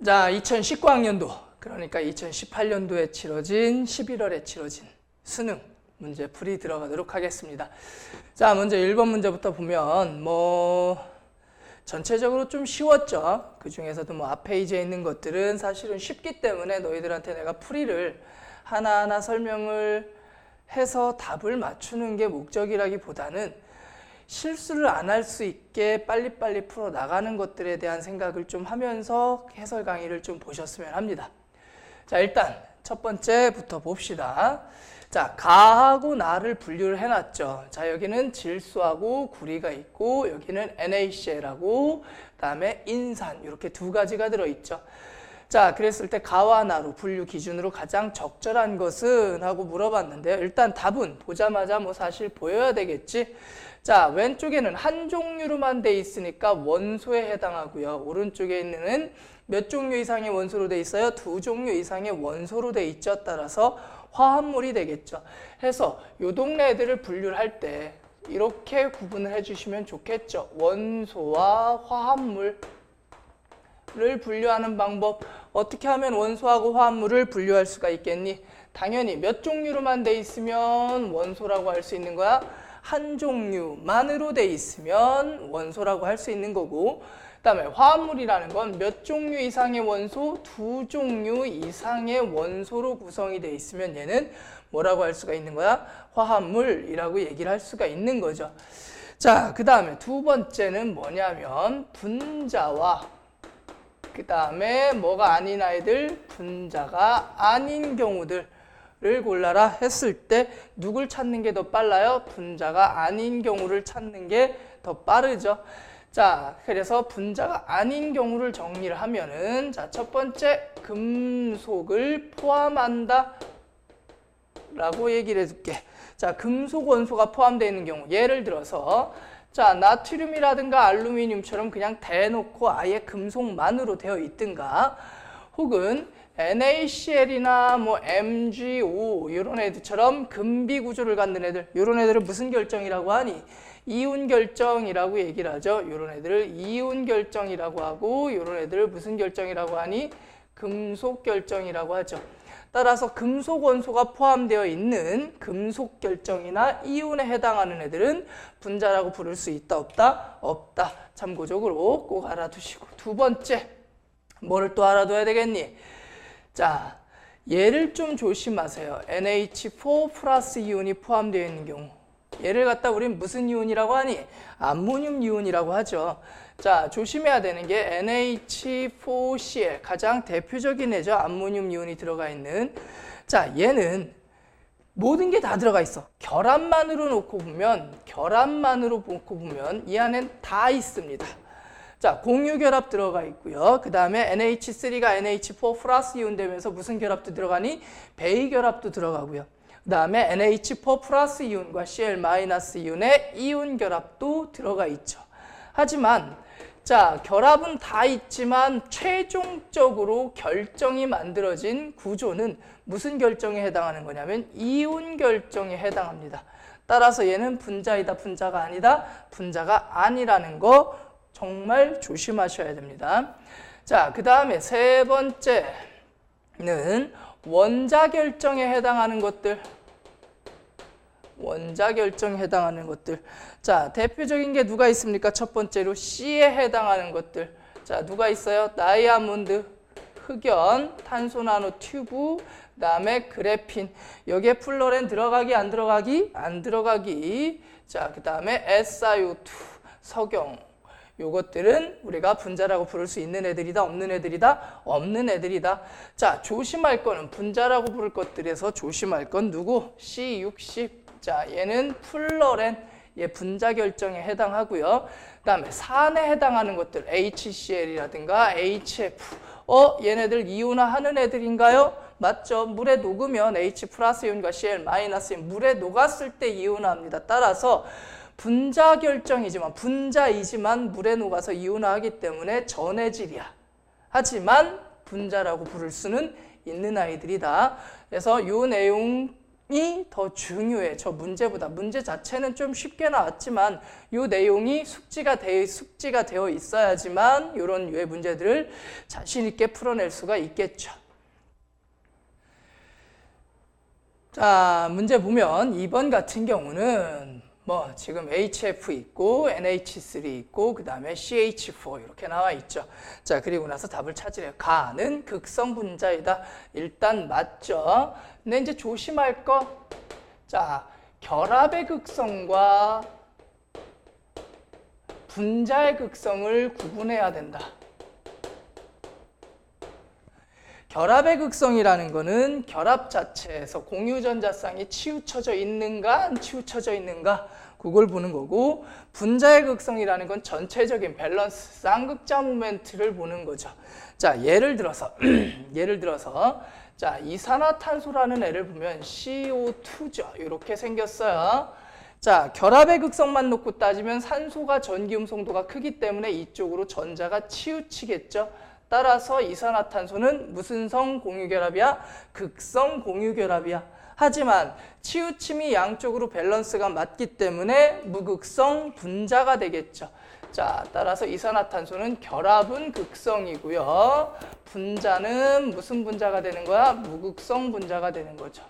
자, 2019학년도, 그러니까 2018년도에 치러진 11월에 치러진 수능 문제 풀이 들어가도록 하겠습니다. 자, 먼저 1번 문제부터 보면 전체적으로 좀 쉬웠죠. 그 중에서도 앞 페이지에 있는 것들은 사실은 쉽기 때문에 너희들한테 내가 풀이를 하나하나 설명을 해서 답을 맞추는 게 목적이라기보다는 실수를 안 할 수 있게 빨리빨리 풀어 나가는 것들에 대한 생각을 좀 하면서 해설 강의를 좀 보셨으면 합니다. 자, 일단 첫 번째부터 봅시다. 자, 가하고 나를 분류를 해놨죠. 자, 여기는 질소하고 구리가 있고 여기는 NaCl하고 그다음에 인산 이렇게 두 가지가 들어있죠. 자, 그랬을 때 가와 나로 분류 기준으로 가장 적절한 것은 하고 물어봤는데요. 일단 답은 보자마자 사실 보여야 되겠지. 자, 왼쪽에는 한 종류로만 돼 있으니까 원소에 해당하고요. 오른쪽에 있는 몇 종류 이상의 원소로 돼 있어요? 두 종류 이상의 원소로 돼 있죠. 따라서 화합물이 되겠죠. 해서 요 동네 애들을 분류를 할 때 이렇게 구분을 해주시면 좋겠죠. 원소와 화합물을 분류하는 방법. 어떻게 하면 원소하고 화합물을 분류할 수가 있겠니? 당연히 몇 종류로만 돼 있으면 원소라고 할 수 있는 거야. 한 종류만으로 돼 있으면 원소라고 할 수 있는 거고, 그 다음에 화합물이라는 건 몇 종류 이상의 원소, 두 종류 이상의 원소로 구성이 돼 있으면 얘는 뭐라고 할 수가 있는 거야? 화합물이라고 얘기를 할 수가 있는 거죠. 자, 그 다음에 두 번째는 뭐냐면 분자와 그 다음에 뭐가 아닌 아이들, 분자가 아닌 경우들 를 골라라 했을 때 누굴 찾는 게 더 빨라요? 분자가 아닌 경우를 찾는 게 더 빠르죠. 자, 그래서 분자가 아닌 경우를 정리를 하면은 자, 첫 번째 금속을 포함한다 라고 얘기를 해줄게. 자, 금속 원소가 포함되어 있는 경우, 예를 들어서 자, 나트륨이라든가 알루미늄처럼 그냥 대놓고 아예 금속만으로 되어 있든가, 혹은 NaCl이나 MgO 이런 애들처럼 금비 구조를 갖는 애들, 이런 애들을 무슨 결정이라고 하니? 이온 결정이라고 얘기를 하죠. 이런 애들을 이온 결정이라고 하고, 이런 애들을 무슨 결정이라고 하니? 금속 결정이라고 하죠. 따라서 금속 원소가 포함되어 있는 금속 결정이나 이온에 해당하는 애들은 분자라고 부를 수 있다, 없다? 없다. 참고적으로 꼭 알아두시고, 두 번째 뭐를 또 알아둬야 되겠니? 자, 얘를 좀 조심하세요. NH4 플러스 이온이 포함되어 있는 경우, 얘를 갖다 우린 무슨 이온이라고 하니? 암모늄 이온이라고 하죠. 자, 조심해야 되는 게 NH4Cl, 가장 대표적인 애죠. 암모늄 이온이 들어가 있는. 자, 얘는 모든 게 다 들어가 있어. 결합만으로 놓고 보면 이 안엔 다 있습니다. 자, 공유 결합 들어가 있고요. 그 다음에 NH3가 NH4 플러스 이온 되면서 무슨 결합도 들어가니? 베이 결합도 들어가고요. 그 다음에 NH4 플러스 이온과 Cl 마이너스 이온의 이온 결합도 들어가 있죠. 하지만 자, 결합은 다 있지만 최종적으로 결정이 만들어진 구조는 무슨 결정에 해당하는 거냐면 이온 결정에 해당합니다. 따라서 얘는 분자이다, 분자가 아니다, 분자가 아니라는 거 정말 조심하셔야 됩니다. 자, 그 다음에 세 번째는 원자 결정에 해당하는 것들. 원자 결정에 해당하는 것들. 자, 대표적인 게 누가 있습니까? 첫 번째로 C에 해당하는 것들. 자, 누가 있어요? 다이아몬드, 흑연, 탄소 나노 튜브, 그 다음에 그래핀. 여기에 플로렌 들어가기, 안 들어가기? 안 들어가기. 자, 그 다음에 SiO2, 석영. 요것들은 우리가 분자라고 부를 수 있는 애들이다, 없는 애들이다? 없는 애들이다. 자, 조심할 거는 분자라고 부를 것들에서 조심할 건 누구? C60. 자, 얘는 플로렌, 얘 분자 결정에 해당하고요. 그 다음에 산에 해당하는 것들, HCl이라든가 HF. 얘네들 이온화하는 애들인가요? 맞죠? 물에 녹으면 H 플러스 이온과 Cl 마이너스 이온, 물에 녹았을 때 이온화합니다. 따라서 분자 결정이지만, 분자이지만 물에 녹아서 이온화하기 때문에 전해질이야. 하지만 분자라고 부를 수는 있는 아이들이다. 그래서 이 내용 더 중요해. 저 문제보다. 문제 자체는 좀 쉽게 나왔지만 이 내용이 숙지가 되어 있어야지만 이런 유의 문제들을 자신 있게 풀어낼 수가 있겠죠. 자, 문제 보면 2번 같은 경우는 뭐 지금 HF 있고 NH3 있고 그 다음에 CH4 이렇게 나와 있죠. 자, 그리고 나서 답을 찾으래요. 가는 극성 분자이다. 일단 맞죠. 근데 이제 조심할 거. 자, 결합의 극성과 분자의 극성을 구분해야 된다. 결합의 극성이라는 거는 결합 자체에서 공유전자쌍이 치우쳐져 있는가 안 치우쳐져 있는가 그걸 보는 거고, 분자의 극성이라는 건 전체적인 밸런스, 쌍극자 모멘트를 보는 거죠. 자, 예를 들어서 자, 이산화탄소라는 애를 보면 CO2죠. 이렇게 생겼어요. 자, 결합의 극성만 놓고 따지면 산소가 전기음 송도가 크기 때문에 이쪽으로 전자가 치우치겠죠. 따라서 이산화탄소는 무슨 성 공유결합이야? 극성 공유결합이야. 하지만 치우침이 양쪽으로 밸런스가 맞기 때문에 무극성 분자가 되겠죠. 자, 따라서 이산화탄소는 결합은 극성이고요. 분자는 무슨 분자가 되는 거야? 무극성 분자가 되는 거죠.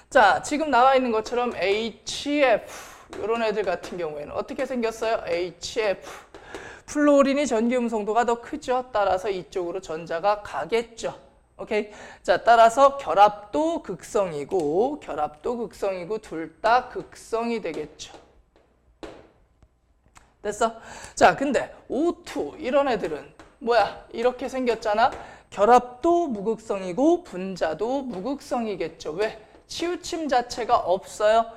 자, 지금 나와 있는 것처럼 HF 이런 애들 같은 경우에는 어떻게 생겼어요? HF 플로린이 전기음 송도가 더 크죠. 따라서 이쪽으로 전자가 가겠죠. 오케이. 자, 따라서 결합도 극성이고 둘 다 극성이 되겠죠. 됐어? 자, 근데 O2 이런 애들은 뭐야? 이렇게 생겼잖아. 결합도 무극성이고 분자도 무극성이겠죠. 왜? 치우침 자체가 없어요.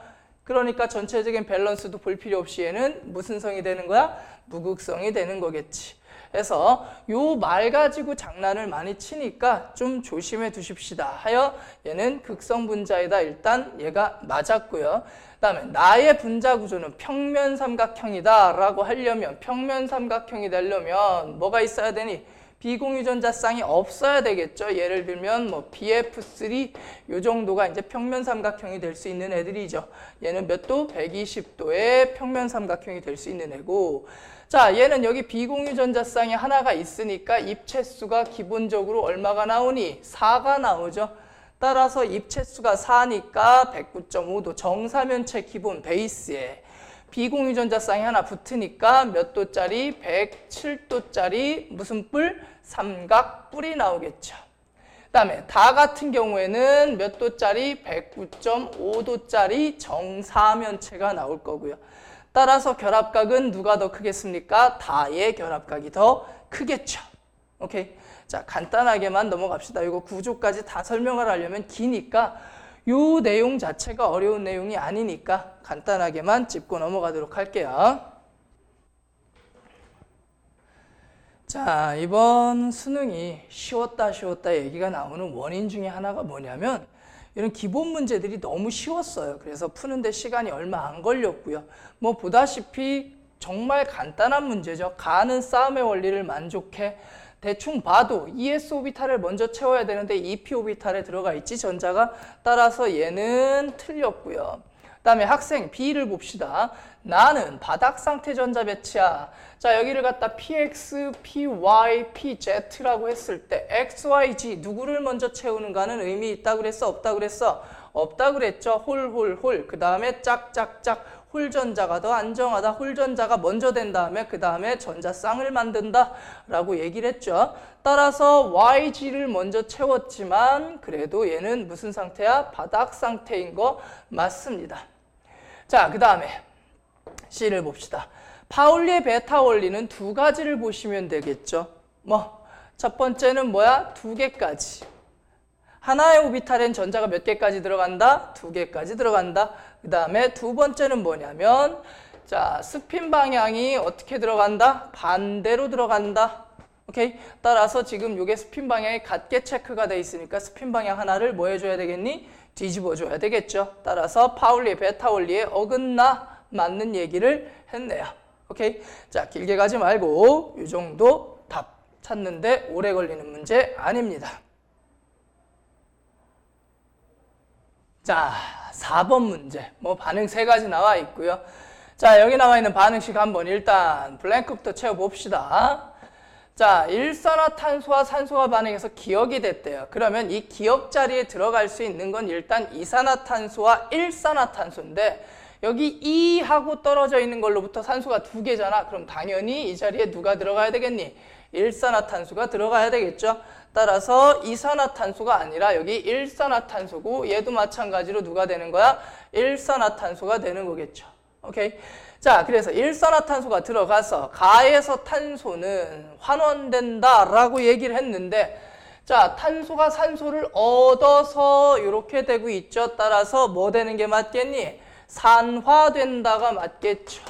그러니까 전체적인 밸런스도 볼 필요 없이 얘는 무슨 성이 되는 거야? 무극성이 되는 거겠지. 그래서 요 말 가지고 장난을 많이 치니까 좀 조심해 두십시다 하여 얘는 극성 분자이다. 일단 얘가 맞았고요. 그 다음에 나의 분자 구조는 평면 삼각형이다 라고 하려면, 평면 삼각형이 되려면 뭐가 있어야 되니? 비공유전자쌍이 없어야 되겠죠. 예를 들면 뭐 BF3 요 정도가 이제 평면 삼각형이 될 수 있는 애들이죠. 얘는 몇 도? 120도의 평면 삼각형이 될 수 있는 애고, 자, 얘는 여기 비공유전자쌍이 하나가 있으니까 입체수가 기본적으로 얼마가 나오니? 4가 나오죠. 따라서 입체수가 4니까 109.5도 정사면체 기본 베이스에 비공유전자쌍이 하나 붙으니까 몇 도짜리? 107도짜리 무슨 뿔? 삼각뿔이 나오겠죠. 그 다음에 다 같은 경우에는 몇 도짜리? 109.5도짜리 정사면체가 나올 거고요. 따라서 결합각은 누가 더 크겠습니까? 다의 결합각이 더 크겠죠. 오케이. 자, 간단하게만 넘어갑시다. 이거 구조까지 다 설명을 하려면 기니까 요 내용 자체가 어려운 내용이 아니니까 간단하게만 짚고 넘어가도록 할게요. 자, 이번 수능이 쉬웠다 얘기가 나오는 원인 중에 하나가 뭐냐면 이런 기본 문제들이 너무 쉬웠어요. 그래서 푸는데 시간이 얼마 안 걸렸고요. 뭐 보다시피 정말 간단한 문제죠. 가는 싸움의 원리를 만족해. 대충 봐도 ES 오비탈을 먼저 채워야 되는데 EP 오비탈에 들어가 있지, 전자가. 따라서 얘는 틀렸고요. 그 다음에 학생 B를 봅시다. 나는 바닥 상태 전자 배치야. 자, 여기를 갖다 PX, PY, PZ라고 했을 때 XYG 누구를 먼저 채우는가는 의미 있다 그랬어? 없다 그랬어? 없다 그랬죠. 홀. 그 다음에 짝짝짝. 홀전자가 더 안정하다. 홀전자가 먼저 된 다음에 그 다음에 전자쌍을 만든다 라고 얘기를 했죠. 따라서 YG를 먼저 채웠지만 그래도 얘는 무슨 상태야? 바닥 상태인 거 맞습니다. 자, 그 다음에 C를 봅시다. 파울리의 베타 원리는 두 가지를 보시면 되겠죠. 첫 번째는 뭐야? 2개까지. 하나의 오비탈엔 전자가 몇 개까지 들어간다? 2개까지 들어간다. 그 다음에 두 번째는 뭐냐면, 자, 스핀 방향이 어떻게 들어간다? 반대로 들어간다. 오케이? 따라서 지금 이게 스핀 방향이 같게 체크가 돼 있으니까 스핀 방향 하나를 뭐 해줘야 되겠니? 뒤집어 줘야 되겠죠. 따라서 파울리의 베타 원리에 어긋나 맞는 얘기를 했네요. 오케이? 자, 길게 가지 말고 이 정도 답 찾는데 오래 걸리는 문제 아닙니다. 자, 4번 문제. 뭐 반응 3가지 나와 있고요. 자, 여기 나와 있는 반응식 한번 일단 블랭크부터 채워봅시다. 자, 일산화탄소와 산소가 반응해서 기억이 됐대요. 그러면 이 기억 자리에 들어갈 수 있는 건 일단 이산화탄소와 일산화탄소인데 여기 2하고 떨어져 있는 걸로부터 산소가 2개잖아. 그럼 당연히 이 자리에 누가 들어가야 되겠니? 일산화탄소가 들어가야 되겠죠. 따라서 이산화탄소가 아니라 여기 일산화탄소고 얘도 마찬가지로 누가 되는 거야? 일산화탄소가 되는 거겠죠. 오케이. 자, 그래서 일산화탄소가 들어가서 가에서 탄소는 환원된다라고 얘기를 했는데 자, 탄소가 산소를 얻어서 이렇게 되고 있죠. 따라서 뭐 되는 게 맞겠니? 산화된다가 맞겠죠.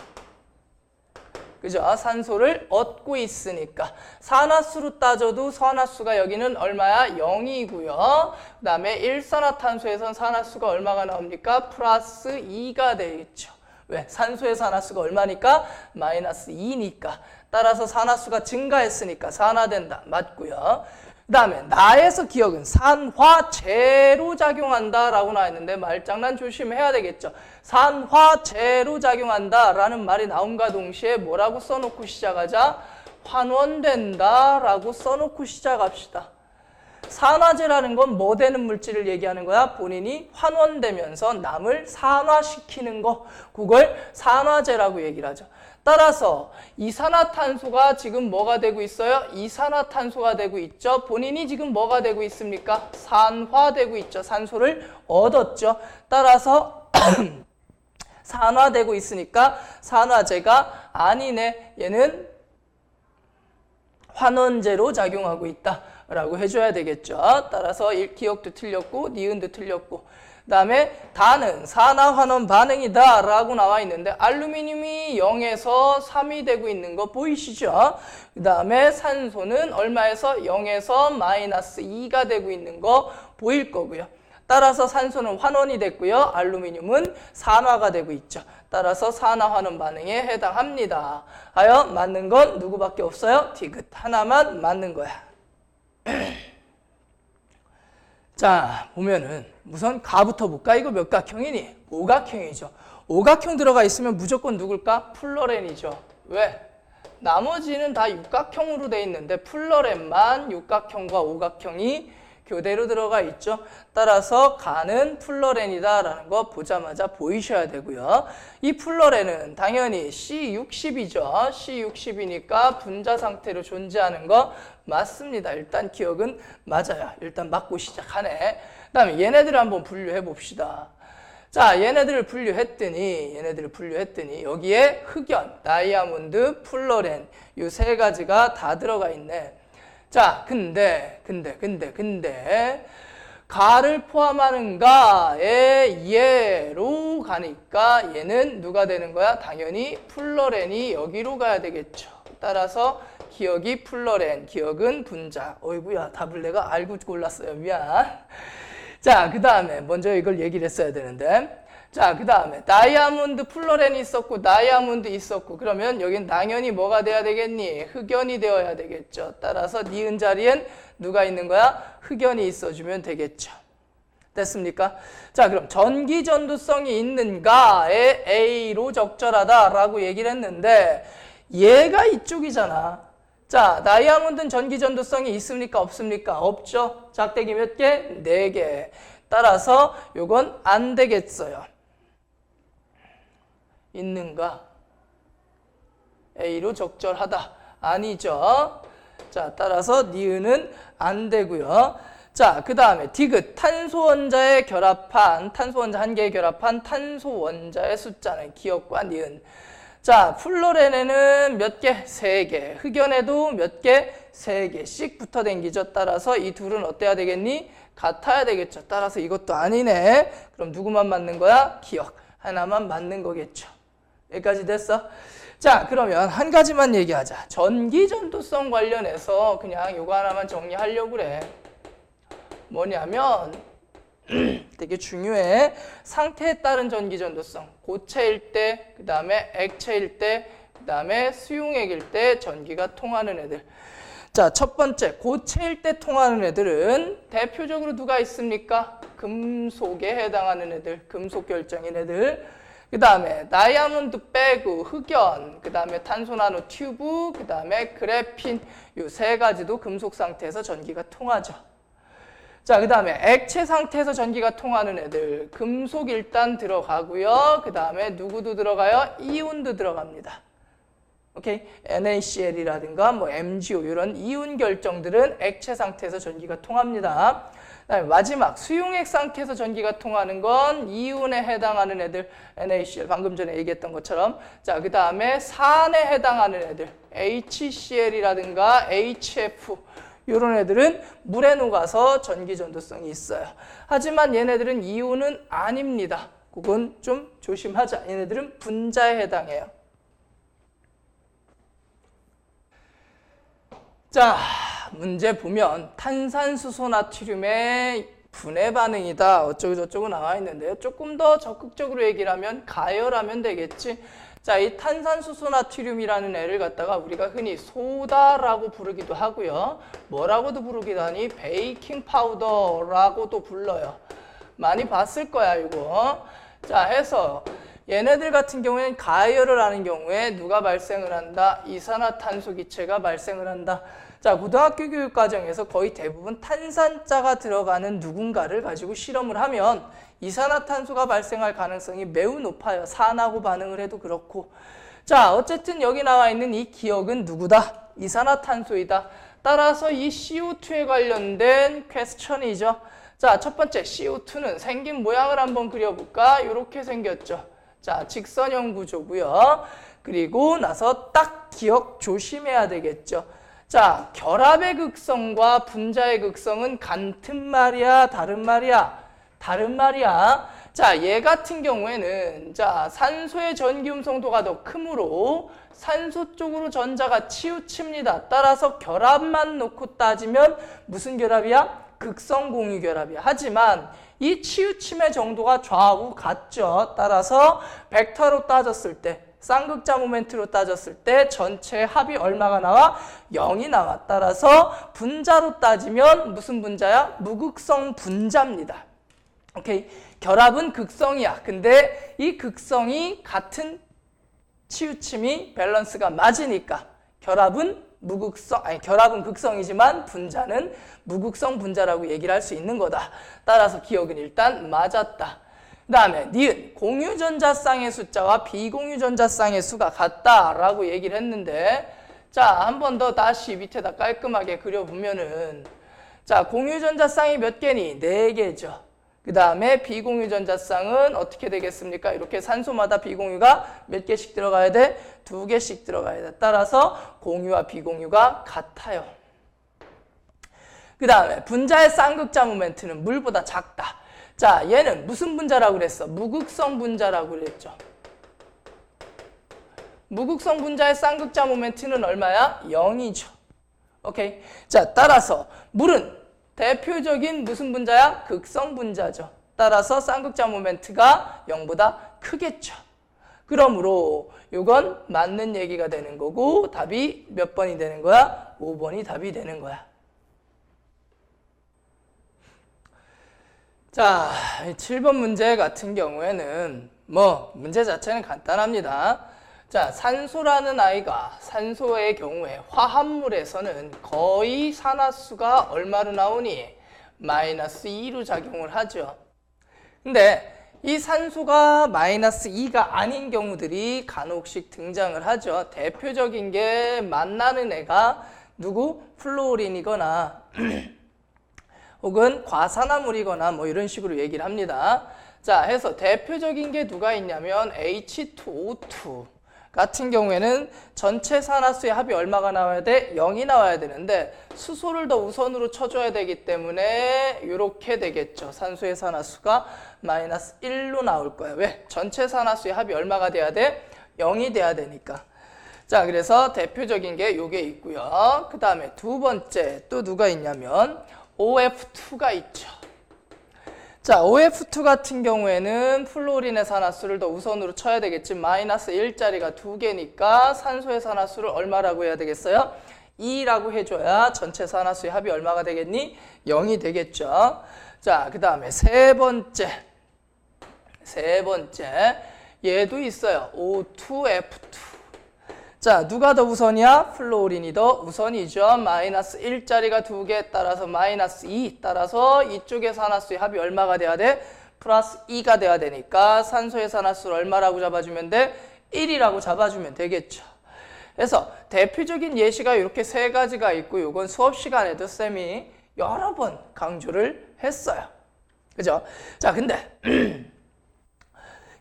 그죠? 산소를 얻고 있으니까. 산화수로 따져도 산화수가 여기는 얼마야? 0이고요. 그 다음에 일산화탄소에선 산화수가 얼마가 나옵니까? 플러스 2가 되겠죠. 왜? 산소의 산화수가 얼마니까? 마이너스 2니까. 따라서 산화수가 증가했으니까 산화된다. 맞고요. 그 다음에 나에서 기억은 산화제로 작용한다라고 나와있는데 말장난 조심해야 되겠죠. 산화제로 작용한다라는 말이 나옴과 동시에 뭐라고 써놓고 시작하자? 환원된다라고 써놓고 시작합시다. 산화제라는 건 뭐 되는 물질을 얘기하는 거야? 본인이 환원되면서 남을 산화시키는 거. 그걸 산화제라고 얘기를 하죠. 따라서 이산화탄소가 지금 뭐가 되고 있어요? 이산화탄소가 되고 있죠. 본인이 지금 뭐가 되고 있습니까? 산화되고 있죠. 산소를 얻었죠. 따라서 산화되고 있으니까 산화제가 아니네. 얘는 환원제로 작용하고 있다 라고 해줘야 되겠죠. 따라서 기억도 틀렸고 니은도 틀렸고 그 다음에 다는 산화환원 반응이다 라고 나와 있는데 알루미늄이 0에서 3이 되고 있는 거 보이시죠? 그 다음에 산소는 얼마에서 0에서 마이너스 2가 되고 있는 거 보일 거고요. 따라서 산소는 환원이 됐고요. 알루미늄은 산화가 되고 있죠. 따라서 산화환원 반응에 해당합니다. 하여 맞는 건 누구밖에 없어요? 디귿 하나만 맞는 거야. 자, 보면은 우선 가부터 볼까? 이거 몇 각형이니? 오각형이죠. 오각형 들어가 있으면 무조건 누굴까? 플러렌이죠. 왜? 나머지는 다 육각형으로 돼 있는데 플러렌만 육각형과 오각형이 교대로 들어가 있죠. 따라서 가는 플러렌이다라는 거 보자마자 보이셔야 되고요. 이 플러렌은 당연히 C60이죠. C60이니까 분자 상태로 존재하는 거 맞습니다. 일단 기억은 맞아요. 일단 맞고 시작하네. 그 다음에 얘네들을 한번 분류해 봅시다. 자, 얘네들을 분류했더니 여기에 흑연, 다이아몬드, 플러렌 이 3가지가 다 들어가 있네. 자, 근데 가를 포함하는 가에 얘로 가니까 얘는 누가 되는 거야? 당연히 플러렌이 여기로 가야 되겠죠. 따라서 기억이 플러렌, 기억은 분자. 어이구야, 답을 내가 알고 골랐어요. 미안. 자, 그 다음에 먼저 이걸 얘기를 했어야 되는데 자, 그 다음에 다이아몬드 플러렌이 있었고 다이아몬드 있었고 그러면 여긴 당연히 뭐가 돼야 되겠니? 흑연이 되어야 되겠죠. 따라서 니은 자리엔 누가 있는 거야? 흑연이 있어주면 되겠죠. 됐습니까? 자, 그럼 전기전도성이 있는가에 A로 적절하다라고 얘기를 했는데 얘가 이쪽이잖아. 자, 다이아몬드는 전기전도성이 있습니까? 없습니까? 없죠. 작대기 몇 개? 4개. 따라서 요건 안 되겠어요. 있는가? A로 적절하다. 아니죠. 자, 따라서 니은은 안 되고요. 자, 그 다음에 디귿, 탄소 원자에 결합한, 탄소 원자 한 개에 결합한 탄소 원자의 숫자는 기억과 니은. 자, 플로렌에는 몇 개? 3개. 흑연에도 몇 개? 3개씩 붙어 댕기죠. 따라서 이 둘은 어때야 되겠니? 같아야 되겠죠. 따라서 이것도 아니네. 그럼 누구만 맞는 거야? 기억. 하나만 맞는 거겠죠. 여기까지 됐어? 자, 그러면 한 가지만 얘기하자. 전기전도성 관련해서 그냥 이거 하나만 정리하려고 그래. 뭐냐면 되게 중요해. 상태에 따른 전기전도성. 고체일 때, 그 다음에 액체일 때, 그 다음에 수용액일 때 전기가 통하는 애들. 자, 첫 번째 고체일 때 통하는 애들은 대표적으로 누가 있습니까? 금속에 해당하는 애들, 금속 결정인 애들. 그 다음에 다이아몬드 빼고 흑연, 그 다음에 탄소 나노 튜브, 그 다음에 그래핀, 요 세 가지도 금속 상태에서 전기가 통하죠. 자, 그 다음에 액체 상태에서 전기가 통하는 애들, 금속 일단 들어가고요. 그 다음에 누구도 들어가요? 이온도 들어갑니다. 오케이? NaCl이라든가 뭐 MgO 이런 이온 결정들은 액체 상태에서 전기가 통합니다. 그다음에 마지막 수용액 상태에서 전기가 통하는 건 이온에 해당하는 애들, NaCl 방금 전에 얘기했던 것처럼. 자, 그 다음에 산에 해당하는 애들, HCl이라든가 HF 이런 애들은 물에 녹아서 전기 전도성이 있어요. 하지만 얘네들은 이온은 아닙니다. 그건 좀 조심하자. 얘네들은 분자에 해당해요. 자, 문제 보면 탄산수소 나트륨의 분해 반응이다 어쩌고 저쩌고 나와 있는데요. 조금 더 적극적으로 얘기를 하면 가열하면 되겠지. 자, 이 탄산수소 나트륨이라는 애를 갖다가 우리가 흔히 소다라고 부르기도 하고요. 뭐라고도 부르기도 하니 베이킹 파우더라고도 불러요. 많이 봤을 거야 이거. 자, 해서 얘네들 같은 경우에는 가열을 하는 경우에 누가 발생을 한다? 이산화탄소 기체가 발생을 한다. 자, 고등학교 교육 과정에서 거의 대부분 탄산자가 들어가는 누군가를 가지고 실험을 하면 이산화탄소가 발생할 가능성이 매우 높아요. 산하고 반응을 해도 그렇고. 자, 어쨌든 여기 나와 있는 이 기억은 누구다? 이산화탄소이다. 따라서 이 CO2에 관련된 퀘스천이죠. 자, 첫 번째 CO2는 생긴 모양을 한번 그려볼까? 이렇게 생겼죠. 자, 직선형 구조고요. 그리고 나서 딱 기억 조심해야 되겠죠. 자, 결합의 극성과 분자의 극성은 같은 말이야, 다른 말이야? 다른 말이야. 자, 얘 같은 경우에는 자, 산소의 전기 음성도가 더 크므로 산소 쪽으로 전자가 치우칩니다. 따라서 결합만 놓고 따지면 무슨 결합이야? 극성 공유 결합이야. 하지만 이 치우침의 정도가 좌우 같죠. 따라서 벡터로 따졌을 때, 쌍극자 모멘트로 따졌을 때 전체 합이 얼마가 나와? 0이 나와. 따라서 분자로 따지면 무슨 분자야? 무극성 분자입니다. 오케이. 결합은 극성이야. 근데 이 극성이 같은 치우침이 밸런스가 맞으니까 결합은 결합은 극성이지만 분자는 무극성 분자라고 얘기를 할 수 있는 거다. 따라서 기억은 일단 맞았다. 그 다음에 니은 공유전자쌍의 숫자와 비공유전자쌍의 수가 같다라고 얘기를 했는데, 자, 한 번 더 다시 밑에다 깔끔하게 그려보면은, 자, 공유전자쌍이 몇 개니? 4개죠. 그 다음에 비공유전자쌍은 어떻게 되겠습니까? 이렇게 산소마다 비공유가 몇 개씩 들어가야 돼? 2개씩 들어가야 돼. 따라서 공유와 비공유가 같아요. 그 다음에 분자의 쌍극자 모멘트는 물보다 작다. 자, 얘는 무슨 분자라고 그랬어? 무극성 분자라고 그랬죠. 무극성 분자의 쌍극자 모멘트는 얼마야? 0이죠. 오케이. 자, 따라서 물은 대표적인 무슨 분자야? 극성 분자죠. 따라서 쌍극자 모멘트가 0보다 크겠죠. 그러므로 이건 맞는 얘기가 되는 거고 답이 몇 번이 되는 거야? 5번이 답이 되는 거야. 자, 7번 문제 같은 경우에는 뭐 문제 자체는 간단합니다. 자, 산소라는 아이가 산소의 경우에 화합물에서는 거의 산화수가 얼마로 나오니? -2로 작용을 하죠. 근데 이 산소가 -2가 아닌 경우들이 간혹씩 등장을 하죠. 대표적인 게 만나는 애가 누구? 플루오린이거나 혹은 과산화물이거나 뭐 이런 식으로 얘기를 합니다. 자, 해서 대표적인 게 누가 있냐면 H2O2 같은 경우에는 전체 산화수의 합이 얼마가 나와야 돼? 0이 나와야 되는데 수소를 더 우선으로 쳐줘야 되기 때문에 이렇게 되겠죠. 산소의 산화수가 -1로 나올 거야. 왜? 전체 산화수의 합이 얼마가 돼야 돼? 0이 돼야 되니까. 자, 그래서 대표적인 게 요게 있고요. 그 다음에 두 번째 또 누가 있냐면 OF2가 있죠. 자, OF2 같은 경우에는 플루오린의 산화수를 더 우선으로 쳐야 되겠지. -1짜리가 2개니까 산소의 산화수를 얼마라고 해야 되겠어요? 2라고 해줘야 전체 산화수의 합이 얼마가 되겠니? 0이 되겠죠. 자, 그 다음에 세 번째 얘도 있어요. O2F2. 자, 누가 더 우선이야? 플로린이 더 우선이죠. 마이너스 1짜리가 2개 따라서 마이너스 2 따라서 이쪽의 산화수의 합이 얼마가 돼야 돼? 플러스 2가 돼야 되니까 산소의 산화수를 얼마라고 잡아주면 돼? 1이라고 잡아주면 되겠죠. 그래서 대표적인 예시가 이렇게 세 가지가 있고 이건 수업 시간에도 쌤이 여러 번 강조를 했어요. 그죠? 자, 근데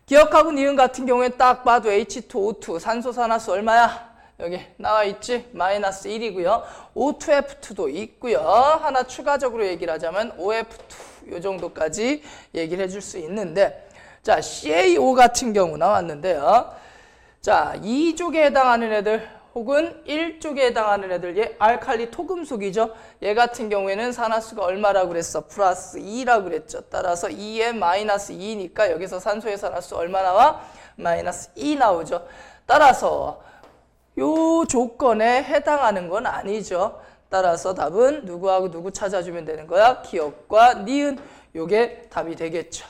기억하고 니은 같은 경우에 딱 봐도 H2O2 산소 산화수 얼마야? 여기 나와 있지? 마이너스 1이고요. O2F2도 있고요. 하나 추가적으로 얘기를 하자면 OF2 요 정도까지 얘기를 해줄 수 있는데 자, CaO 같은 경우 나왔는데요. 자, 2쪽에 해당하는 애들 혹은 1쪽에 해당하는 애들 얘 알칼리 토금속이죠. 얘 같은 경우에는 산화수가 얼마라고 그랬어? 플러스 2라고 그랬죠. 따라서 2에 마이너스 2니까 여기서 산소의 산화수 얼마 나와? 마이너스 2 나오죠. 따라서 요 조건에 해당하는 건 아니죠. 따라서 답은 누구하고 누구 찾아주면 되는 거야? 기억과 니은 요게 답이 되겠죠.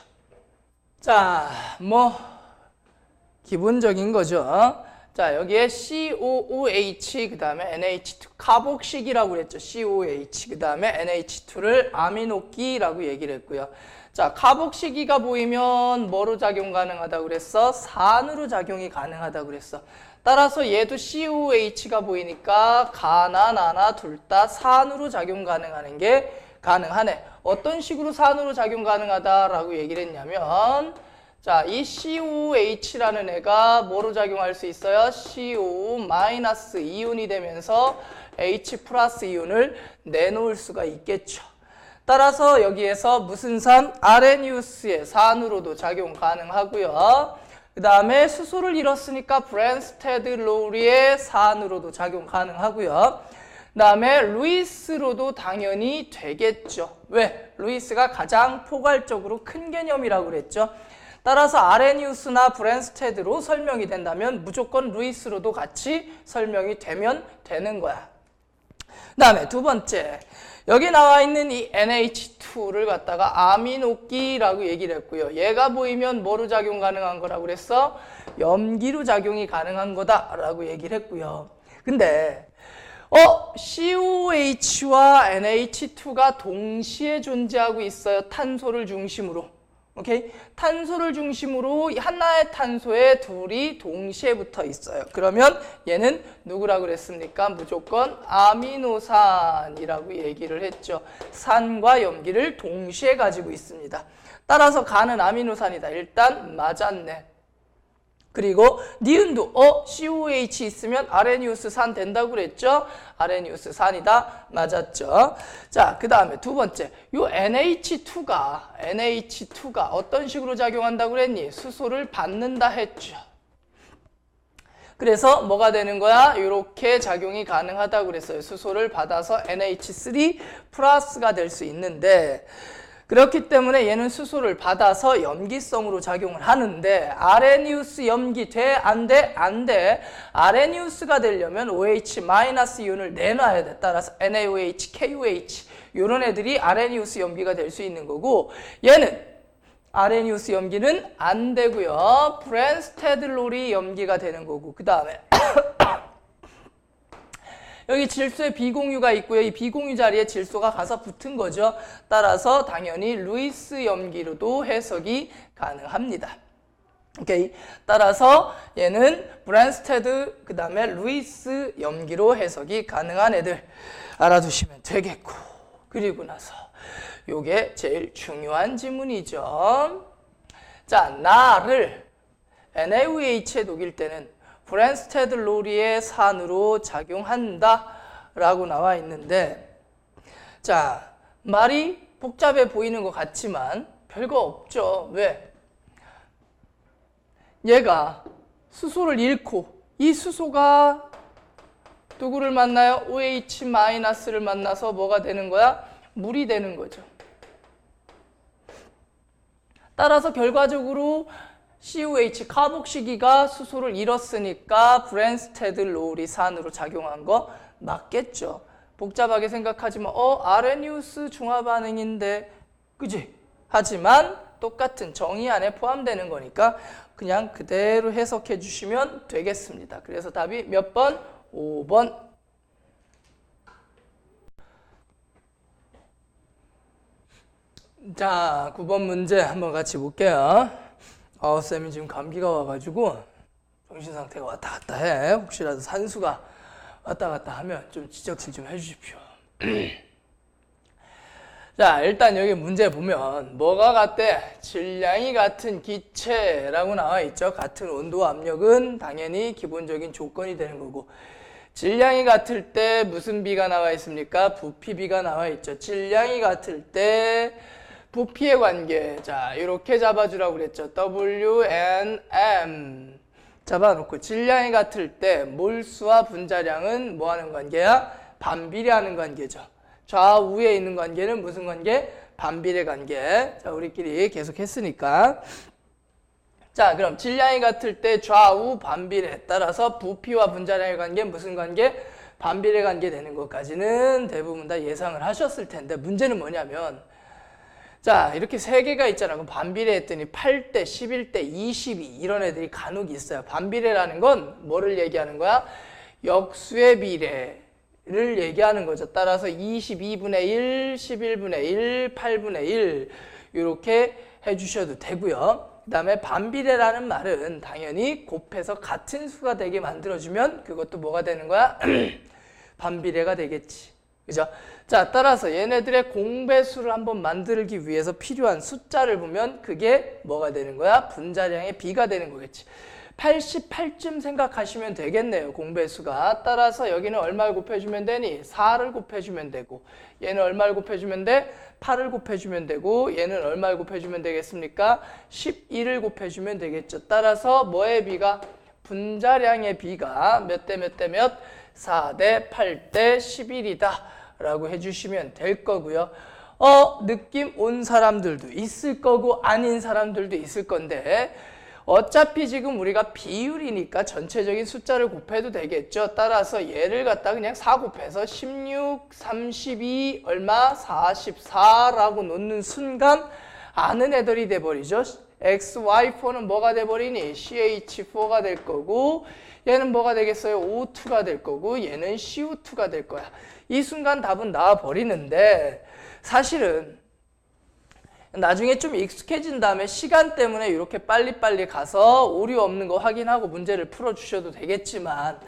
자, 뭐 기본적인 거죠. 자, 여기에 COOH 그 다음에 NH2 카복식이라고 그랬죠. COH 그 다음에 NH2를 아미노기라고 얘기를 했고요. 자, 카복식이가 보이면 뭐로 작용 가능하다고 그랬어? 산으로 작용이 가능하다고 그랬어. 따라서 얘도 COH가 보이니까 가나 나나 둘 다 산으로 작용 가능하는 게 가능하네. 어떤 식으로 산으로 작용 가능하다라고 얘기를 했냐면 자, 이 COH라는 애가 뭐로 작용할 수 있어요? CO- 이온이 되면서 H 플러스 이온을 내놓을 수가 있겠죠. 따라서 여기에서 무슨 산? 아레니우스의 산으로도 작용 가능하고요. 그 다음에 수소를 잃었으니까 브랜스테드 로리의 산으로도 작용 가능하고요. 그 다음에 루이스로도 당연히 되겠죠. 왜? 루이스가 가장 포괄적으로 큰 개념이라고 그랬죠. 따라서 아레니우스나 브랜스테드로 설명이 된다면 무조건 루이스로도 같이 설명이 되면 되는 거야. 그 다음에 두 번째, 여기 나와 있는 이 NH2를 갖다가 아미노기라고 얘기를 했고요. 얘가 보이면 뭐로 작용 가능한 거라고 그랬어? 염기로 작용이 가능한 거다라고 얘기를 했고요. 근데 COH와 NH2가 동시에 존재하고 있어요. 탄소를 중심으로. 오케이? 탄소를 중심으로 하나의 탄소에 둘이 동시에 붙어 있어요. 그러면 얘는 누구라고 그랬습니까? 무조건 아미노산이라고 얘기를 했죠. 산과 염기를 동시에 가지고 있습니다. 따라서 가는 아미노산이다. 일단 맞았네. 그리고 니은도 COH 있으면 아레니우스 산 된다고 그랬죠? 아레니우스 산이다. 맞았죠? 자, 그 다음에 두 번째. 요 NH2가 어떤 식으로 작용한다고 그랬니? 수소를 받는다 했죠. 그래서 뭐가 되는 거야? 이렇게 작용이 가능하다고 그랬어요. 수소를 받아서 NH3 플러스가 될 수 있는데 그렇기 때문에 얘는 수소를 받아서 염기성으로 작용을 하는데 아레니우스 염기 돼? 안 돼? 안 돼. 아레니우스가 되려면 OH- 이온을 내놔야 돼. 따라서 NaOH, KOH 이런 애들이 아레니우스 염기가 될 수 있는 거고 얘는 아레니우스 염기는 안 되고요. 브랜스테드 로리 염기가 되는 거고 그 다음에 여기 질소에 비공유가 있고요. 이 비공유 자리에 질소가 가서 붙은 거죠. 따라서 당연히 루이스 염기로도 해석이 가능합니다. 오케이. 따라서 얘는 브랜스테드 그 다음에 루이스 염기로 해석이 가능한 애들 알아두시면 되겠고 그리고 나서 요게 제일 중요한 지문이죠. 자, 나를 NaOH에 녹일 때는 브랜스테드 로리의 산으로 작용한다 라고 나와 있는데 자, 말이 복잡해 보이는 것 같지만 별거 없죠. 왜? 얘가 수소를 잃고 이 수소가 누구를 만나요? OH-를 만나서 뭐가 되는 거야? 물이 되는 거죠. 따라서 결과적으로 COH 카복식이가 수소를 잃었으니까 브랜스테드 로리 산으로 작용한 거 맞겠죠. 복잡하게 생각하지만 아레니우스 중화 반응인데 그지? 하지만 똑같은 정의 안에 포함되는 거니까 그냥 그대로 해석해 주시면 되겠습니다. 그래서 답이 몇 번? 5번. 자, 9번 문제 한번 같이 볼게요. 쌤이 지금 감기가 와가지고 정신 상태가 왔다 갔다 해. 혹시라도 산수가 왔다 갔다 하면 좀 지적질 좀 해주십시오. 자, 일단 여기 문제 보면 뭐가 같대? 질량이 같은 기체라고 나와 있죠. 같은 온도와 압력은 당연히 기본적인 조건이 되는 거고, 질량이 같을 때 무슨 비가 나와 있습니까? 부피비가 나와 있죠. 질량이 같을 때 부피의 관계, 자 이렇게 잡아주라고 그랬죠. W, N, M 잡아놓고, 질량이 같을 때 몰수와 분자량은 뭐 하는 관계야? 반비례하는 관계죠. 좌우에 있는 관계는 무슨 관계? 반비례 관계. 자, 우리끼리 계속 했으니까. 자, 그럼 질량이 같을 때 좌우 반비례 따라서 부피와 분자량의 관계는 무슨 관계? 반비례 관계 되는 것까지는 대부분 다 예상을 하셨을 텐데, 문제는 뭐냐면, 자, 이렇게 세 개가 있잖아. 그럼 반비례 했더니 8대, 11대, 22 이런 애들이 간혹 있어요. 반비례라는 건 뭐를 얘기하는 거야? 역수의 비례를 얘기하는 거죠. 따라서 22분의 1, 11분의 1, 8분의 1 이렇게 해주셔도 되고요. 그 다음에 반비례라는 말은 당연히 곱해서 같은 수가 되게 만들어주면 그것도 뭐가 되는 거야? 반비례가 되겠지. 그죠? 자, 따라서 얘네들의 공배수를 한번 만들기 위해서 필요한 숫자를 보면 그게 뭐가 되는 거야? 분자량의 비가 되는 거겠지. 88쯤 생각하시면 되겠네요, 공배수가. 따라서 여기는 얼마를 곱해주면 되니? 4를 곱해주면 되고, 얘는 얼마를 곱해주면 돼? 8을 곱해주면 되고, 얘는 얼마를 곱해주면 되겠습니까? 12를 곱해주면 되겠죠. 따라서 뭐의 비가? 분자량의 비가 몇 대 몇 대 몇? 4대 8대 11이다 라고 해주시면 될 거고요. 느낌 온 사람들도 있을 거고 아닌 사람들도 있을 건데, 어차피 지금 우리가 비율이니까 전체적인 숫자를 곱해도 되겠죠. 따라서 얘를 갖다 그냥 4 곱해서 16, 32, 얼마? 44라고 놓는 순간 아는 애들이 돼버리죠. XY4는 뭐가 돼버리니? CH4가 될 거고, 얘는 뭐가 되겠어요? O2가 될 거고, 얘는 CO2가 될 거야. 이 순간 답은 나와버리는데, 사실은 나중에 좀 익숙해진 다음에 시간 때문에 이렇게 빨리빨리 가서 오류 없는 거 확인하고 문제를 풀어주셔도 되겠지만,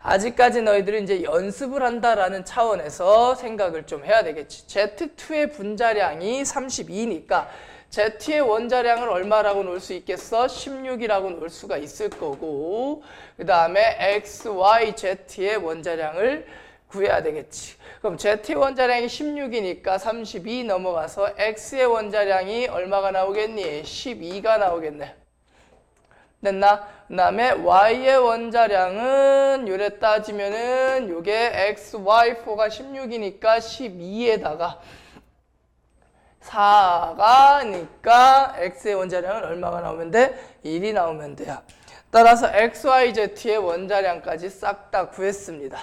아직까지 너희들은 이제 연습을 한다라는 차원에서 생각을 좀 해야 되겠지. Z2의 분자량이 32니까 Z의 원자량을 얼마라고 놓을 수 있겠어? 16이라고 놓을 수가 있을 거고, 그 다음에 X, Y, Z의 원자량을 구해야 되겠지. 그럼 Z의 원자량이 16이니까 32 넘어가서 X의 원자량이 얼마가 나오겠니? 12가 나오겠네. 됐나? 그 다음에 Y의 원자량은 요래 따지면은 요게 XY4가 16이니까 12에다가 4가니까 X의 원자량은 얼마가 나오면 돼? 1이 나오면 돼요. 따라서 XYZ의 원자량까지 싹 다 구했습니다.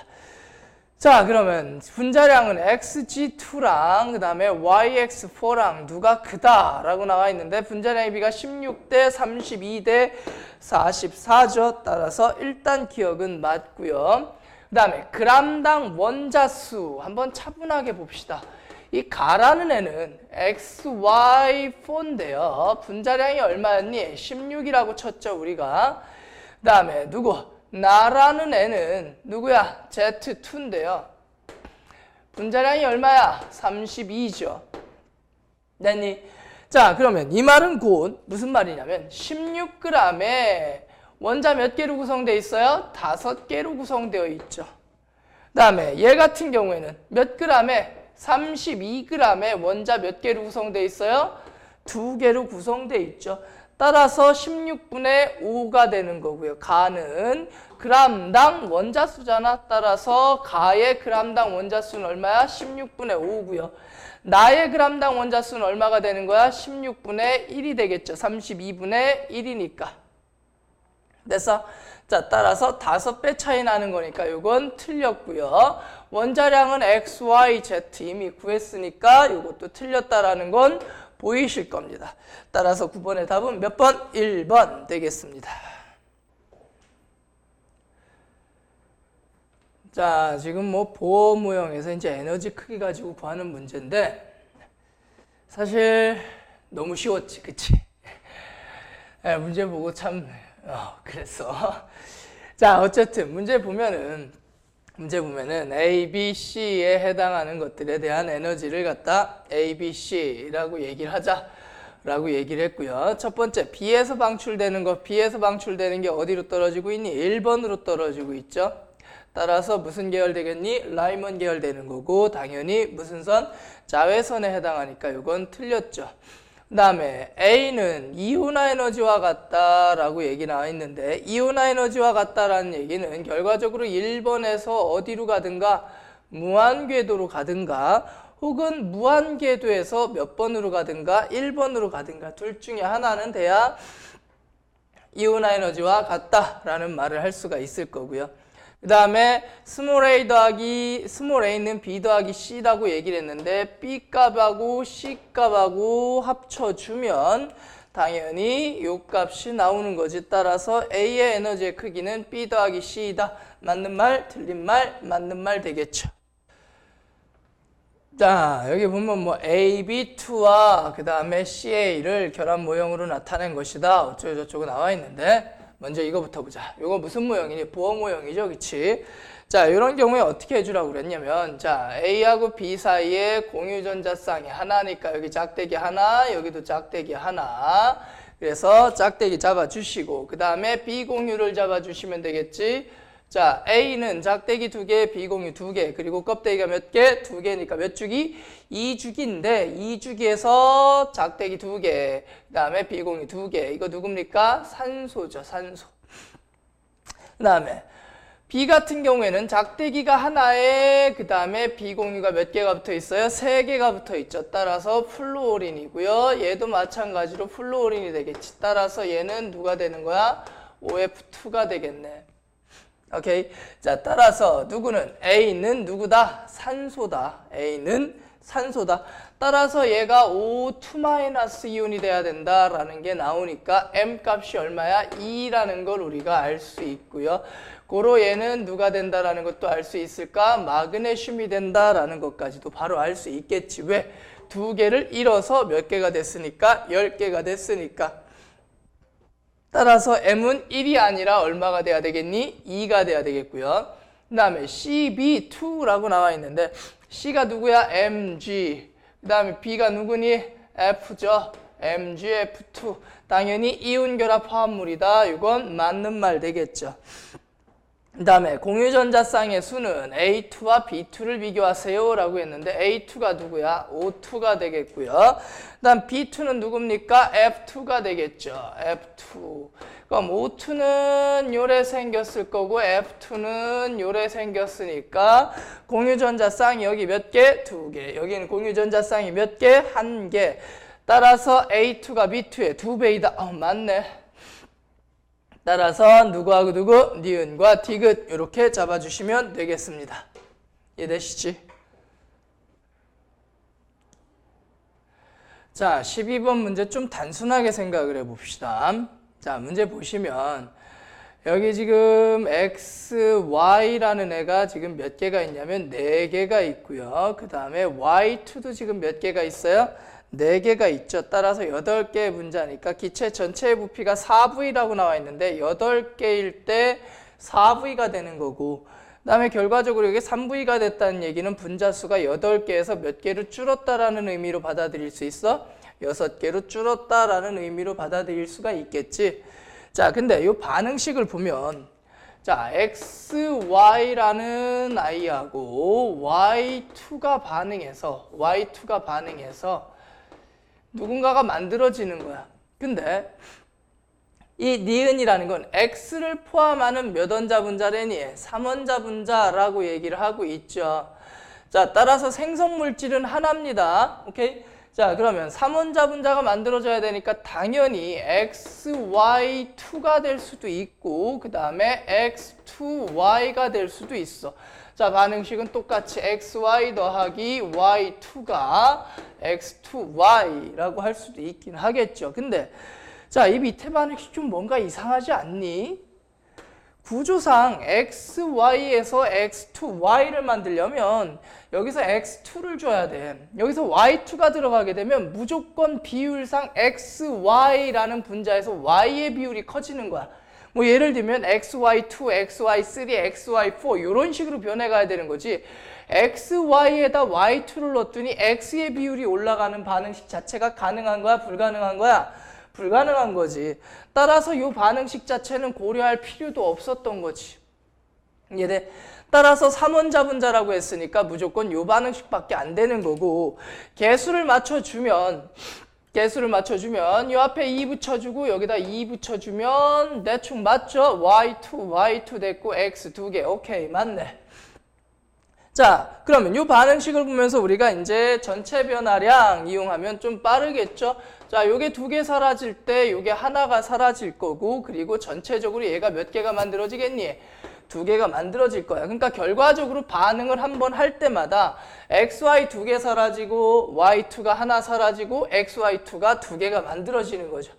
자, 그러면 분자량은 XG2랑 그 다음에 YX4랑 누가 크다 라고 나와 있는데, 분자량의 비가 16대 32대 44죠. 따라서 일단 기억은 맞고요. 그 다음에 g당 원자수 한번 차분하게 봅시다. 이 가라는 애는 XY4인데요. 분자량이 얼마였니? 16이라고 쳤죠, 우리가. 그 다음에 누구? 나라는 애는 누구야? Z2인데요. 분자량이 얼마야? 32죠. 됐니? 자, 그러면 이 말은 곧 무슨 말이냐면 16g에 원자 몇 개로 구성되어 있어요? 5개로 구성되어 있죠. 그 다음에 얘 같은 경우에는 몇 g에? 32g에 원자 몇 개로 구성되어 있어요? 2개로 구성되어 있죠. 따라서 16분의 5가 되는 거고요. 가는 g당 원자수잖아. 따라서 가의 g당 원자수는 얼마야? 16분의 5고요. 나의 g당 원자수는 얼마가 되는 거야? 16분의 1이 되겠죠. 32분의 1이니까. 그래서 자, 따라서 5배 차이 나는 거니까 이건 틀렸고요. 원자량은 X, Y, Z 이미 구했으니까 이것도 틀렸다라는 건 보이실 겁니다. 따라서 9번의 답은 몇 번? 1번 되겠습니다. 자, 지금 뭐 보호 모형에서 이제 에너지 크기 가지고 구하는 문제인데 사실 너무 쉬웠지, 그치? 문제 보고 참 그랬어. 자, 어쨌든 문제 보면은 A, B, C에 해당하는 것들에 대한 에너지를 갖다 A, B, C라고 얘기를 하자라고 얘기를 했고요. 첫 번째, B에서 방출되는 게 어디로 떨어지고 있니? 1번으로 떨어지고 있죠. 따라서 무슨 계열 되겠니? 라이먼 계열 되는 거고, 당연히 무슨 선? 자외선에 해당하니까 이건 틀렸죠. 그 다음에 A는 이온화 에너지와 같다라고 얘기 나와 있는데, 이온화 에너지와 같다라는 얘기는 결과적으로 1번에서 어디로 가든가 무한궤도로 가든가 혹은 무한궤도에서 몇 번으로 가든가 1번으로 가든가 둘 중에 하나는 돼야 이온화 에너지와 같다라는 말을 할 수가 있을 거고요. 그 다음에 스몰 a는 b 더하기 c라고 얘기를 했는데 b 값하고 c 값하고 합쳐주면 당연히 요 값이 나오는 거지. 따라서 a의 에너지의 크기는 b 더하기 c이다. 맞는 말, 틀린 말, 맞는 말 되겠죠. 자, 여기 보면 뭐 AB2와 그 다음에 CA를 결합 모형으로 나타낸 것이다. 어쩌고저쩌고 나와 있는데 먼저 이거부터 보자. 이거 무슨 모형이니? 보호 모형이죠, 그치? 자, 이런 경우에 어떻게 해주라고 그랬냐면, 자, A하고 B 사이에 공유전자쌍이 하나니까 여기 짝대기 하나, 여기도 짝대기 하나. 그래서 짝대기 잡아주시고, 그 다음에 B 공유를 잡아주시면 되겠지. 자, A는 짝대기 2개, B 공유 2개, 그리고 껍데기가 몇 개? 2개니까 몇 주기? 2주기인데 2주기에서 짝대기 2개, 그 다음에 B 공유 2개. 이거 누굽니까? 산소죠, 산소. 그 다음에 B 같은 경우에는 짝대기가 하나에 그 다음에 B 공유가 몇 개가 붙어 있어요? 3개가 붙어 있죠. 따라서 플루오린이고요. 얘도 마찬가지로 플루오린이 되겠지. 따라서 얘는 누가 되는 거야? OF2가 되겠네. 오케이. 자, 따라서 누구는 A는 누구다? 산소다. A는 산소다. 따라서 얘가 O2- 이온이 돼야 된다라는 게 나오니까 M 값이 얼마야? 2라는 걸 우리가 알 수 있고요. 고로 얘는 누가 된다라는 것도 알 수 있을까? 마그네슘이 된다라는 것까지도 바로 알 수 있겠지. 왜? 2개를 잃어서 몇 개가 됐으니까? 10개가 됐으니까. 따라서 M은 1이 아니라 얼마가 돼야 되겠니? 2가 돼야 되겠고요. 그 다음에 CB2라고 나와 있는데 C가 누구야? Mg. 그 다음에 B가 누구니? F죠. MgF2. 당연히 이온결합 화합물이다. 이건 맞는 말 되겠죠. 그 다음에 공유전자쌍의 수는 A2와 B2를 비교하세요 라고 했는데 A2가 누구야? O2가 되겠고요. 그 다음 B2는 누굽니까? F2가 되겠죠. F2. 그럼 O2는 요래 생겼을 거고 F2는 요래 생겼으니까 공유전자쌍이 여기 몇 개? 2개. 여기는 공유전자쌍이 몇 개? 1개. 따라서 A2가 B2의 2배이다. 맞네. 따라서 누구하고 누구? 니은과 디귿 이렇게 잡아주시면 되겠습니다. 이해되시지? 자, 12번 문제 좀 단순하게 생각을 해봅시다. 자, 문제 보시면 여기 지금 X, Y라는 애가 지금 몇 개가 있냐면 4개가 있고요. 그 다음에 Y2도 지금 몇 개가 있어요? 4개가 있죠. 따라서 8개의 분자니까 기체 전체의 부피가 4V라고 나와 있는데 8개일 때 4V가 되는 거고 그 다음에 결과적으로 이게 3V가 됐다는 얘기는 분자 수가 8개에서 몇 개로 줄었다라는 의미로 받아들일 수 있어? 6개로 줄었다라는 의미로 받아들일 수가 있겠지. 자, 근데 이 반응식을 보면 자, XY라는 아이하고 Y2가 반응해서 누군가가 만들어지는 거야. 근데 이 니은이라는 건 X를 포함하는 몇 원자 분자래니? 3원자 분자라고 얘기를 하고 있죠. 자, 따라서 생성 물질은 하나입니다. 오케이? 자, 그러면 3원자 분자가 만들어져야 되니까 당연히 XY2가 될 수도 있고 그 다음에 X2Y가 될 수도 있어. 자, 반응식은 똑같이 XY 더하기 Y2가 X2Y라고 할 수도 있긴 하겠죠. 근데 자, 이 밑에 반응식 좀 뭔가 이상하지 않니? 구조상 XY에서 X2Y를 만들려면 여기서 X2를 줘야 돼. 여기서 Y2가 들어가게 되면 무조건 비율상 XY라는 분자에서 Y의 비율이 커지는 거야. 뭐 예를 들면 XY2, XY3, XY4 이런 식으로 변해가야 되는 거지. XY에다 Y2를 넣었더니 X의 비율이 올라가는 반응식 자체가 가능한 거야? 불가능한 거야? 불가능한 거지. 따라서 이 반응식 자체는 고려할 필요도 없었던 거지. 이해돼? 따라서 3원자 분자라고 했으니까 무조건 이 반응식밖에 안 되는 거고 개수를 맞춰주면 이 앞에 2 붙여주고 여기다 2 붙여주면 대충 맞죠? Y2 됐고 X 2개. 오케이, 맞네. 자, 그러면 이 반응식을 보면서 우리가 이제 전체 변화량 이용하면 좀 빠르겠죠? 자, 요게 2개 사라질 때 요게 하나가 사라질 거고 그리고 전체적으로 얘가 몇 개가 만들어지겠니? 2개가 만들어질 거야. 그러니까 결과적으로 반응을 한번 할 때마다 XY 2개 사라지고 Y2가 하나 사라지고 XY2가 2개가 만들어지는 거죠.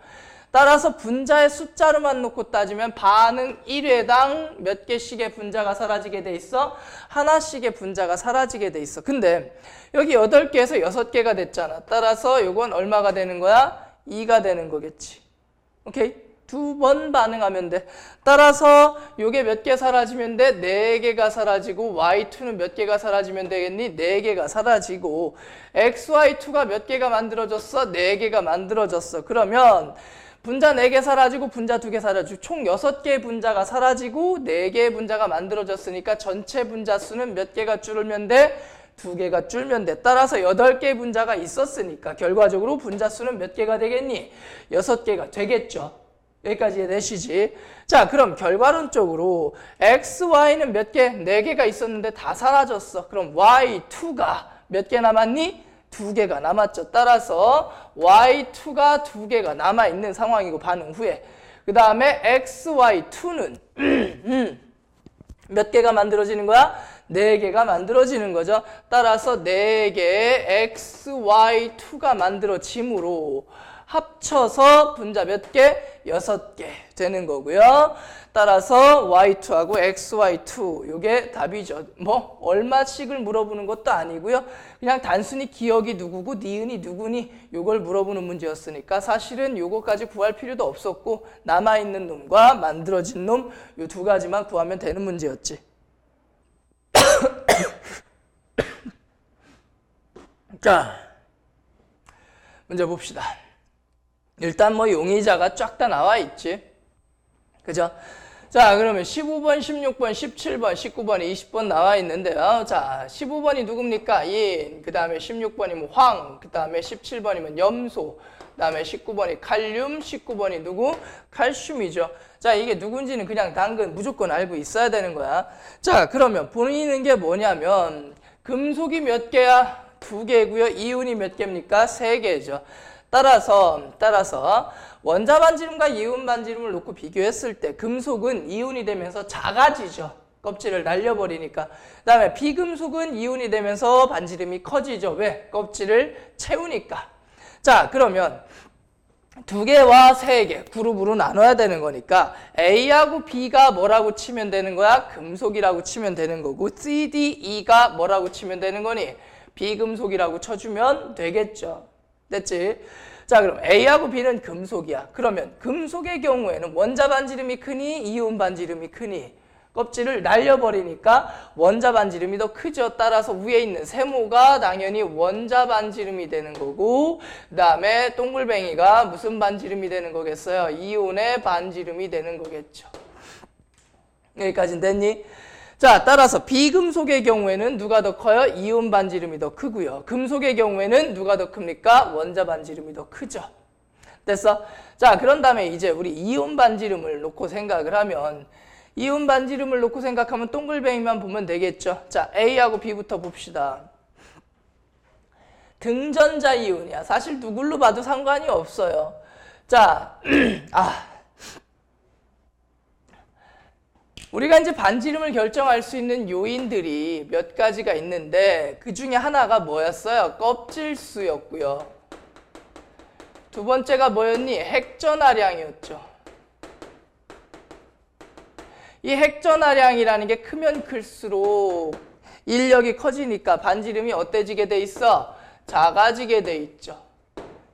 따라서 분자의 숫자로만 놓고 따지면 반응 1회당 몇 개씩의 분자가 사라지게 돼 있어? 하나씩의 분자가 사라지게 돼 있어. 근데 여기 8개에서 6개가 됐잖아. 따라서 요건 얼마가 되는 거야? 2가 되는 거겠지. 오케이? 2번 반응하면 돼. 따라서 요게 몇 개 사라지면 돼? 4개가 사라지고 Y2는 몇 개가 사라지면 되겠니? 4개가 사라지고 XY2가 몇 개가 만들어졌어? 4개가 만들어졌어. 그러면 분자 4개 사라지고 분자 2개 사라지고 총 6개의 분자가 사라지고 4개의 분자가 만들어졌으니까 전체 분자 수는 몇 개가 줄면 돼? 2개가 줄면 돼. 따라서 8개의 분자가 있었으니까 결과적으로 분자 수는 몇 개가 되겠니? 6개가 되겠죠. 여기까지 이해되시지? 자, 그럼 결과론적으로 XY는 몇 개? 4개가 있었는데 다 사라졌어. 그럼 Y2가 몇 개 남았니? 2개가 남았죠. 따라서 Y2가 2개가 남아있는 상황이고 반응 후에 그 다음에 XY2는 몇 개가 만들어지는 거야? 4개가 만들어지는 거죠. 따라서 4개의 XY2가 만들어지므로 합쳐서 분자 몇 개? 6개 되는 거고요. 따라서 Y2하고 XY2 요게 답이죠. 뭐 얼마씩을 물어보는 것도 아니고요. 그냥 단순히 기억이 누구고 니은이 누구니 요걸 물어보는 문제였으니까 사실은 요거까지 구할 필요도 없었고 남아있는 놈과 만들어진 놈 요 2가지만 구하면 되는 문제였지. 자, 문제 봅시다. 일단 뭐 용의자가 쫙 다 나와 있지. 그죠? 자, 그러면 15번, 16번, 17번, 19번이 20번 나와 있는데요. 자, 15번이 누굽니까? 인. 그 다음에 16번이면 황. 그 다음에 17번이면 염소. 그 다음에 19번이 칼륨. 19번이 누구? 칼슘이죠. 자, 이게 누군지는 그냥 당근 무조건 알고 있어야 되는 거야. 자, 그러면 보이는 게 뭐냐면 금속이 몇 개야? 2개고요. 이온이 몇 개입니까? 3개죠. 따라서 원자 반지름과 이온 반지름을 놓고 비교했을 때 금속은 이온이 되면서 작아지죠. 껍질을 날려버리니까. 그 다음에 비금속은 이온이 되면서 반지름이 커지죠. 왜? 껍질을 채우니까. 자, 그러면 2개와 3개 그룹으로 나눠야 되는 거니까 A하고 B가 뭐라고 치면 되는 거야? 금속이라고 치면 되는 거고 C, D, E가 뭐라고 치면 되는 거니? 비금속이라고 쳐주면 되겠죠. 됐지? 자, 그럼 A하고 B는 금속이야. 그러면 금속의 경우에는 원자 반지름이 크니 이온 반지름이 크니? 껍질을 날려버리니까 원자 반지름이 더 크죠. 따라서 위에 있는 세모가 당연히 원자 반지름이 되는 거고 그 다음에 동글뱅이가 무슨 반지름이 되는 거겠어요? 이온의 반지름이 되는 거겠죠. 여기까지는 됐니? 자, 따라서 비금속의 경우에는 누가 더 커요? 이온 반지름이 더 크고요. 금속의 경우에는 누가 더 큽니까? 원자 반지름이 더 크죠. 됐어? 자, 그런 다음에 이제 우리 이온 반지름을 놓고 생각을 하면 이온 반지름을 놓고 생각하면 동글뱅이만 보면 되겠죠. 자, A하고 B부터 봅시다. 등전자 이온이야. 사실 누굴로 봐도 상관이 없어요. 자, 우리가 이제 반지름을 결정할 수 있는 요인들이 몇 가지가 있는데 그 중에 하나가 뭐였어요? 껍질수였고요. 두 번째가 뭐였니? 핵전하량이었죠. 이 핵전하량이라는 게 크면 클수록 인력이 커지니까 반지름이 어때지게 돼 있어? 작아지게 돼 있죠.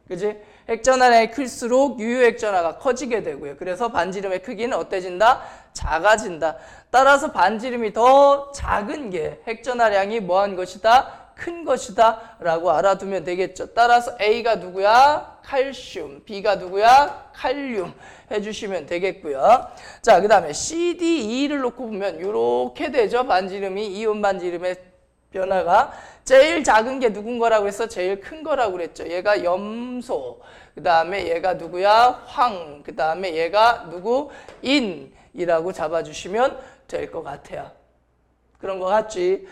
그지? 핵전하량이 클수록 유효핵전하가 커지게 되고요. 그래서 반지름의 크기는 어때진다? 작아진다. 따라서 반지름이 더 작은 게 핵전하량이 뭐한 것이다? 큰 것이다 라고 알아두면 되겠죠. 따라서 A가 누구야? 칼슘. B가 누구야? 칼륨 해주시면 되겠고요. 자, 그 다음에 C, D, E를 놓고 보면 이렇게 되죠. 반지름이 이온 반지름의 변화가 제일 작은 게 누군 거라고 했어? 제일 큰 거라고 그랬죠. 얘가 염소. 그 다음에 얘가 누구야? 황. 그 다음에 얘가 누구? 인이라고 잡아주시면 될 것 같아요. 그런 거 같지?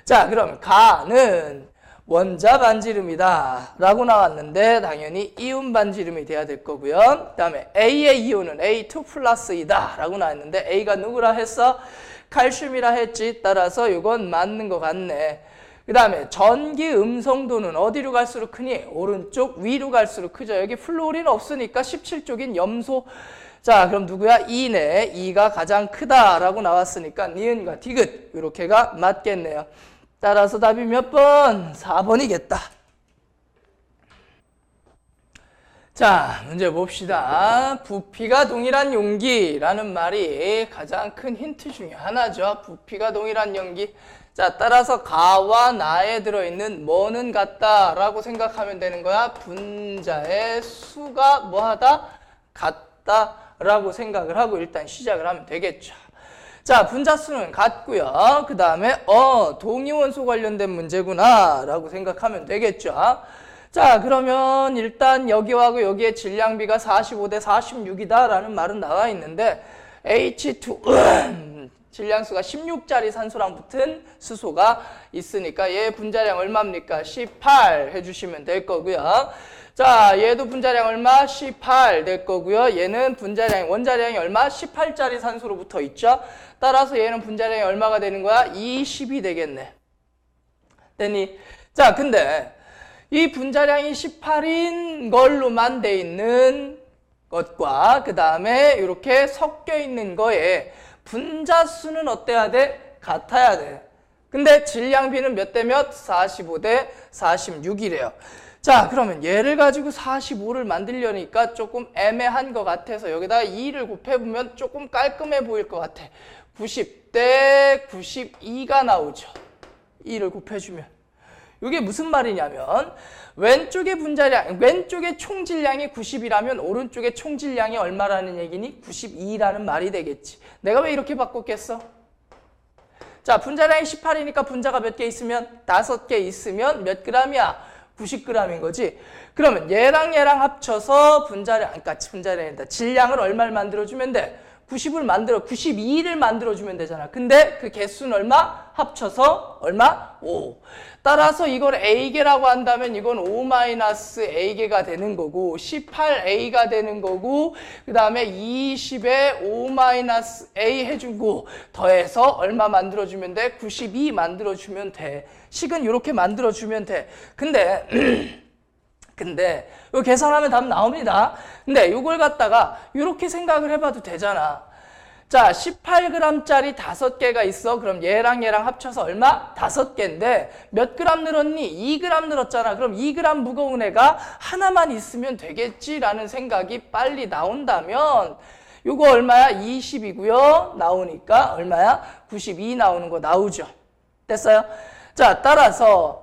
자, 그럼 가는 원자 반지름이다 라고 나왔는데 당연히 이온 반지름이 돼야 될 거고요. 그 다음에 A의 이온은 A2 플러스이다 라고 나왔는데 A가 누구라 했어? 칼슘이라 했지. 따라서 이건 맞는 것 같네. 그 다음에 전기 음성도는 어디로 갈수록 크니? 오른쪽 위로 갈수록 크죠. 여기 플루오린 없으니까 17쪽인 염소. 자, 그럼 누구야? E네. E가 가장 크다라고 나왔으니까 니은과 디귿 이렇게가 맞겠네요. 따라서 답이 몇 번? 4번이겠다. 자, 문제 봅시다. 부피가 동일한 용기라는 말이 가장 큰 힌트 중에 하나죠. 부피가 동일한 용기. 자, 따라서 가와 나에 들어있는 뭐는 같다라고 생각하면 되는 거야. 분자의 수가 뭐하다? 같다라고 생각을 하고 일단 시작을 하면 되겠죠. 자, 분자수는 같고요. 그 다음에 동위원소 관련된 문제구나 라고 생각하면 되겠죠. 자, 그러면 일단 여기하고 여기에 질량비가 45대 46이다 라는 말은 나와 있는데 H2 질량수가 16짜리 산소랑 붙은 수소가 있으니까 얘 분자량 얼마입니까? 18 해주시면 될 거고요. 자, 얘도 분자량 얼마? 18 될 거고요. 얘는 분자량, 원자량이 얼마? 18짜리 산소로 붙어 있죠. 따라서 얘는 분자량이 얼마가 되는 거야? 20이 되겠네. 됐니? 자, 근데 이 분자량이 18인 걸로만 돼 있는 것과 그 다음에 이렇게 섞여 있는 거에 분자수는 어때야 돼? 같아야 돼. 근데 질량비는 몇 대 몇? 45대 46이래요. 자, 그러면 얘를 가지고 45를 만들려니까 조금 애매한 것 같아서 여기다가 2를 곱해보면 조금 깔끔해 보일 것 같아. 90대 92가 나오죠. 2를 곱해주면. 이게 무슨 말이냐면 왼쪽의 분자량, 왼쪽의 총질량이 90이라면 오른쪽의 총질량이 얼마라는 얘기니? 92라는 말이 되겠지. 내가 왜 이렇게 바꿨겠어? 자, 분자량이 18이니까 분자가 몇 개 있으면? 5개 있으면 몇 g이야? 90g인 거지. 그러면 얘랑 얘랑 합쳐서 분자량, 그러니까 분자량이다. 질량을 얼마를 만들어주면 돼? 92를 만들어주면 되잖아. 근데 그 개수는 얼마? 합쳐서 얼마? 5. 따라서 이걸 A개라고 한다면 이건 5-A개가 되는 거고 18A가 되는 거고 그 다음에 20에 5-A 해주고 더해서 얼마 만들어주면 돼? 92 만들어주면 돼. 식은 이렇게 만들어주면 돼. 근데 이거 계산하면 답 나옵니다. 근데 이걸 갖다가 이렇게 생각을 해봐도 되잖아. 자, 18g짜리 5개가 있어. 그럼 얘랑 얘랑 합쳐서 얼마? 5개인데 몇 g 늘었니? 2g 늘었잖아. 그럼 2g 무거운 애가 하나만 있으면 되겠지라는 생각이 빨리 나온다면 이거 얼마야? 20이고요. 나오니까 얼마야? 92 나오는 거 나오죠. 됐어요? 자, 따라서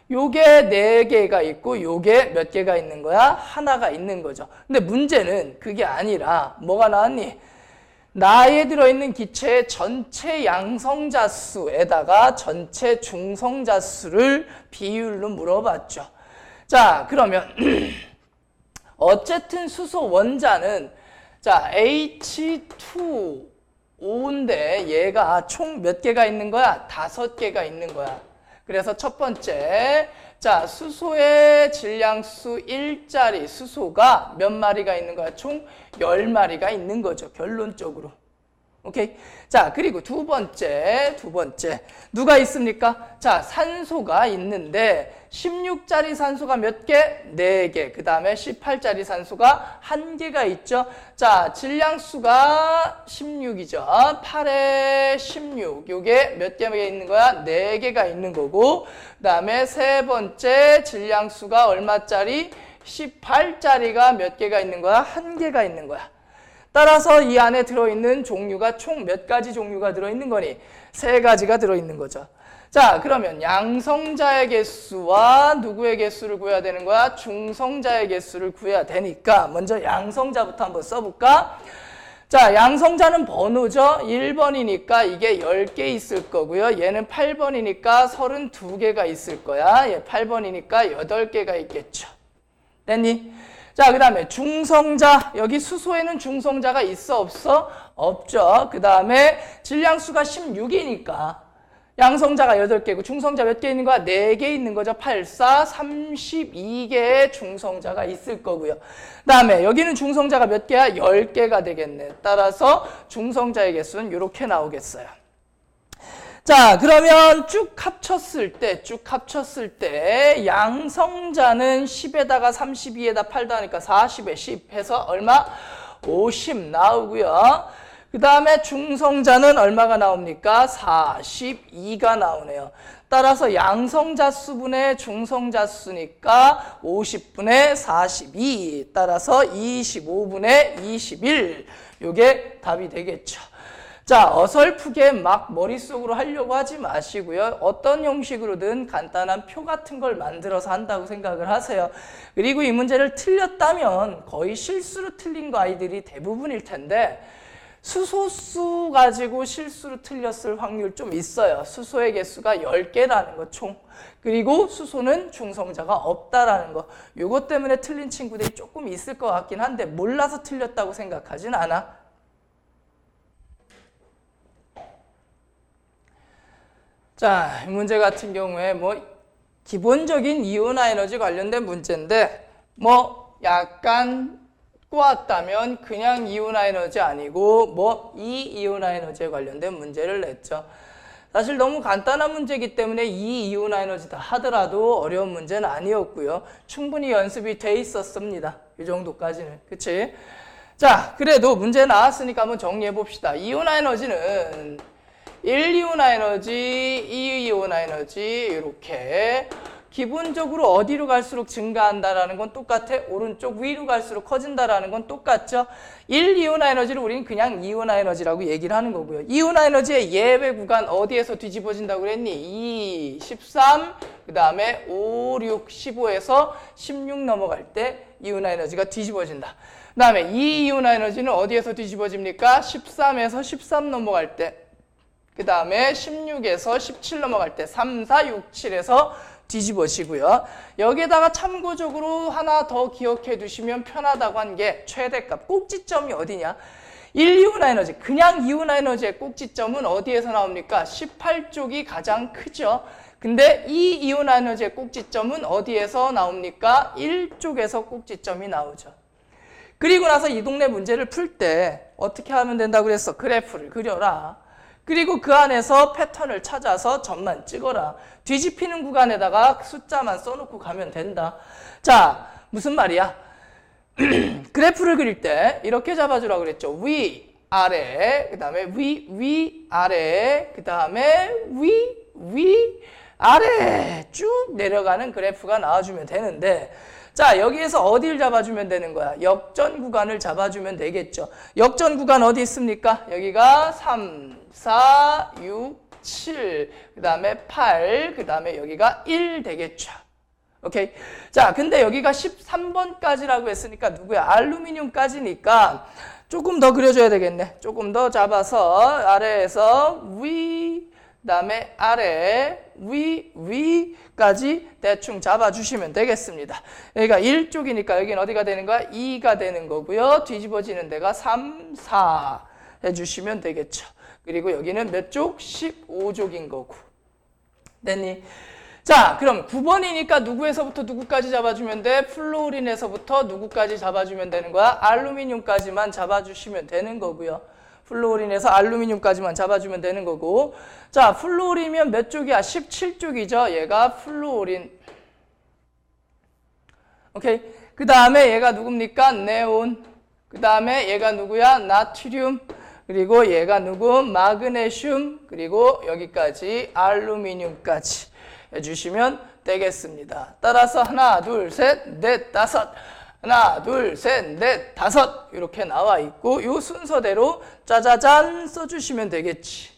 요게 4개가 있고 요게 몇 개가 있는 거야? 하나가 있는 거죠. 근데 문제는 그게 아니라 뭐가 나왔니? 나에 들어있는 기체의 전체 양성자수에다가 전체 중성자수를 비율로 물어봤죠. 자, 그러면 어쨌든 수소 원자는 자 H2O인데 얘가 총 몇 개가 있는 거야? 5개가 있는 거야. 그래서 첫 번째, 자, 수소의 질량수 1짜리 수소가 몇 마리가 있는 거야? 총 10마리가 있는 거죠. 결론적으로. 오케이. 자, 그리고 두 번째. 누가 있습니까? 자, 산소가 있는데 16짜리 산소가 몇 개? 4개. 그 다음에 18짜리 산소가 1개가 있죠. 자, 질량수가 16이죠. 8에 16. 요게 몇 개가 있는 거야? 4개가 있는 거고. 그 다음에 세 번째 질량수가 얼마짜리? 18짜리가 몇 개가 있는 거야? 1개가 있는 거야. 따라서 이 안에 들어있는 종류가 총 몇 가지 종류가 들어있는 거니? 3가지가 들어있는 거죠. 자, 그러면 양성자의 개수와 누구의 개수를 구해야 되는 거야? 중성자의 개수를 구해야 되니까 먼저 양성자부터 한번 써볼까? 자, 양성자는 번호죠. 1번이니까 이게 10개 있을 거고요. 얘는 8번이니까 32개가 있을 거야. 얘 8번이니까 8개가 있겠죠. 됐니? 자, 그 다음에 중성자. 여기 수소에는 중성자가 있어 없어? 없죠. 그 다음에 질량수가 16이니까 양성자가 8개고 중성자 몇 개 있는 거야? 4개 있는 거죠. 8, 4, 32개의 중성자가 있을 거고요. 그 다음에 여기는 중성자가 몇 개야? 10개가 되겠네. 따라서 중성자의 개수는 이렇게 나오겠어요. 자, 그러면 쭉 합쳤을 때 양성자는 10에다가 32에다 8 더하니까 40에 10 해서 얼마? 50 나오고요. 그 다음에 중성자는 얼마가 나옵니까? 42가 나오네요. 따라서 양성자 수분의 중성자 수니까 50분의 42, 따라서 25분의 21. 요게 답이 되겠죠. 자, 어설프게 막 머릿속으로 하려고 하지 마시고요. 어떤 형식으로든 간단한 표 같은 걸 만들어서 한다고 생각을 하세요. 그리고 이 문제를 틀렸다면 거의 실수로 틀린 거 아이들이 대부분일 텐데 수소수 가지고 실수로 틀렸을 확률 좀 있어요. 수소의 개수가 10개라는 거 총. 그리고 수소는 중성자가 없다라는 거. 요것 때문에 틀린 친구들이 조금 있을 것 같긴 한데 몰라서 틀렸다고 생각하진 않아. 자, 이 문제 같은 경우에 뭐 기본적인 이온화 에너지 관련된 문제인데 뭐 약간 꼬았다면 그냥 이온화 에너지 아니고 뭐 이 이온화 에너지에 관련된 문제를 냈죠. 사실 너무 간단한 문제이기 때문에 이 이온화 에너지다 하더라도 어려운 문제는 아니었고요. 충분히 연습이 돼 있었습니다. 이 정도까지는. 그치? 자, 그래도 문제 나왔으니까 한번 정리해 봅시다. 이온화 에너지는 1이온화 에너지, 2이온화 에너지 이렇게 기본적으로 어디로 갈수록 증가한다라는 건 똑같아. 오른쪽 위로 갈수록 커진다라는 건 똑같죠. 1이온화 에너지를 우리는 그냥 이온화 에너지라고 얘기를 하는 거고요. 이온화 에너지의 예외 구간 어디에서 뒤집어진다고 그랬니? 2, 13, 그 다음에 5, 6, 15에서 16 넘어갈 때 이온화 에너지가 뒤집어진다. 그 다음에 2이온화 에너지는 어디에서 뒤집어집니까? 13에서 13 넘어갈 때. 그 다음에 16에서 17 넘어갈 때 3, 4, 6, 7에서 뒤집어지고요. 여기에다가 참고적으로 하나 더 기억해 두시면 편하다고 한 게 최대값, 꼭지점이 어디냐? 1이온화 에너지, 그냥 이온화 에너지의 꼭지점은 어디에서 나옵니까? 18쪽이 가장 크죠. 근데 이 이온화 에너지의 꼭지점은 어디에서 나옵니까? 1쪽에서 꼭지점이 나오죠. 그리고 나서 이 동네 문제를 풀 때 어떻게 하면 된다고 그랬어? 그래프를 그려라. 그리고 그 안에서 패턴을 찾아서 점만 찍어라. 뒤집히는 구간에다가 숫자만 써놓고 가면 된다. 자, 무슨 말이야? 그래프를 그릴 때 이렇게 잡아주라고 그랬죠. 위, 아래, 그 다음에 위, 아래, 그 다음에 위, 아래 쭉 내려가는 그래프가 나와주면 되는데 자, 여기에서 어디를 잡아주면 되는 거야? 역전 구간을 잡아주면 되겠죠. 역전 구간 어디 있습니까? 여기가 3, 4, 6, 7, 그 다음에 8, 그 다음에 여기가 1 되겠죠. 오케이. 자, 근데 여기가 13번까지라고 했으니까 누구야? 알루미늄까지니까 조금 더 그려줘야 되겠네. 조금 더 잡아서 아래에서 위, 그 다음에 아래, 위까지 대충 잡아주시면 되겠습니다. 여기가 1쪽이니까 여기는 어디가 되는 거야? 2가 되는 거고요. 뒤집어지는 데가 3, 4 해주시면 되겠죠. 그리고 여기는 몇 쪽? 15쪽인 거고. 됐니? 자, 그럼 9번이니까 누구에서부터 누구까지 잡아주면 돼? 플루오린에서부터 누구까지 잡아주면 되는 거야? 알루미늄까지만 잡아주시면 되는 거고요. 플루오린에서 알루미늄까지만 잡아주면 되는 거고. 자, 플루오린이면 몇 쪽이야? 17쪽이죠. 얘가 플루오린. 오케이. 그 다음에 얘가 누굽니까? 네온. 그 다음에 얘가 누구야? 나트륨. 그리고 얘가 누구? 마그네슘. 그리고 여기까지 알루미늄까지 해주시면 되겠습니다. 따라서 하나, 둘, 셋, 넷, 다섯. 하나, 둘, 셋, 넷, 다섯. 이렇게 나와 있고 이 순서대로 짜자잔 써주시면 되겠지.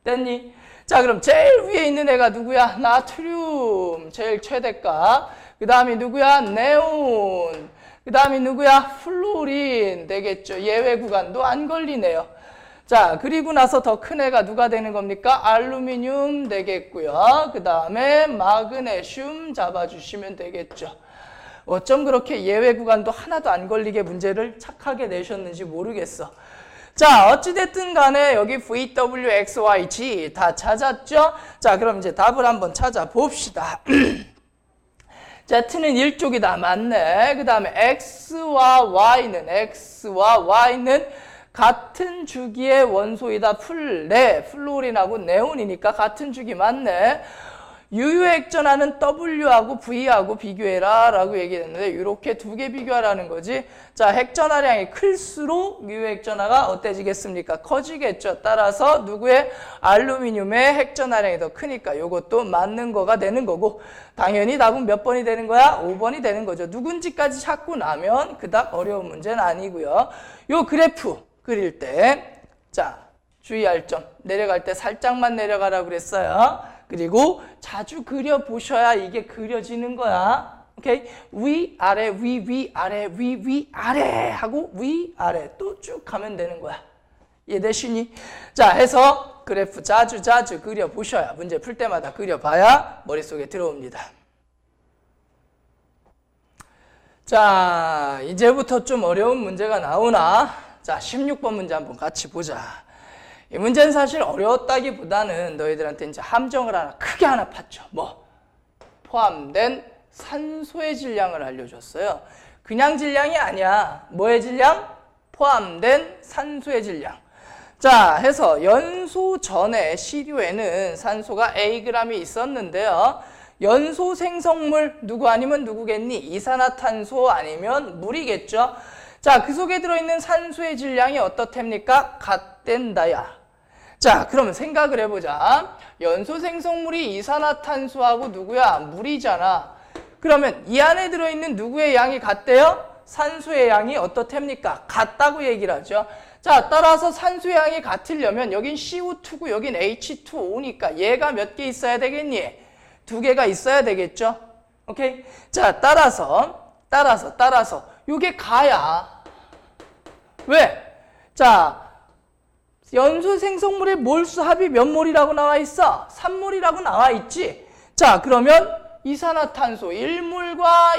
됐니? 자, 그럼 제일 위에 있는 애가 누구야? 나트륨. 제일 최대값. 그 다음이 누구야? 네온. 그 다음이 누구야? 플루오린 되겠죠. 예외 구간도 안 걸리네요. 자, 그리고 나서 더 큰 애가 누가 되는 겁니까? 알루미늄 되겠고요. 그 다음에 마그네슘 잡아주시면 되겠죠. 어쩜 그렇게 예외 구간도 하나도 안 걸리게 문제를 착하게 내셨는지 모르겠어. 자, 어찌됐든 간에 여기 V, W, X, Y, G 다 찾았죠? 자, 그럼 이제 답을 한번 찾아봅시다. Z는 1쪽이다. 맞네. 그 다음에 X와 Y는 같은 주기의 원소이다. 플루오린하고 네온이니까 같은 주기 맞네. 유효액전하는 W하고 V하고 비교해라 라고 얘기했는데 이렇게 두 개 비교하라는 거지. 자, 핵전하량이 클수록 유효액전하가 어때지겠습니까? 커지겠죠. 따라서 누구의? 알루미늄의 핵전하량이 더 크니까 이것도 맞는 거가 되는 거고, 당연히 답은 몇 번이 되는 거야? 5번이 되는 거죠. 누군지까지 찾고 나면 그닥 어려운 문제는 아니고요. 요 그래프 그릴 때, 자, 주의할 점, 내려갈 때 살짝만 내려가라고 그랬어요. 그리고 자주 그려보셔야 이게 그려지는 거야. 오케이? 위, 아래, 위, 아래, 위, 아래 하고 위, 아래 또 쭉 가면 되는 거야. 이해되시니? 자, 해서 그래프 자주 그려보셔야, 문제 풀 때마다 그려봐야 머릿속에 들어옵니다. 자, 이제부터 좀 어려운 문제가 나오나? 자, 16번 문제 한번 같이 보자. 이 문제는 사실 어려웠다기보다는 너희들한테 이제 함정을 크게 하나 팠죠. 뭐? 포함된 산소의 질량을 알려줬어요. 그냥 질량이 아니야. 뭐의 질량? 포함된 산소의 질량. 자, 해서 연소 전에 시료에는 산소가 Ag이 있었는데요. 연소 생성물 누구 아니면 누구겠니? 이산화탄소 아니면 물이겠죠. 자, 그 속에 들어있는 산소의 질량이 어떻답니까? 같댄다야. 자, 그러면 생각을 해보자. 연소 생성물이 이산화탄소하고 누구야? 물이잖아. 그러면 이 안에 들어있는 누구의 양이 같대요? 산소의 양이 어떻답니까? 같다고 얘기를 하죠. 자, 따라서 산소의 양이 같으려면 여긴 CO2고 여긴 H2O니까 얘가 몇 개 있어야 되겠니? 2개가 있어야 되겠죠? 오케이? 자, 따라서 요게 가야. 왜? 자, 연소 생성물의 몰수 합이 몇 몰이라고 나와 있어? 3몰이라고 나와 있지. 자, 그러면 이산화탄소 1몰과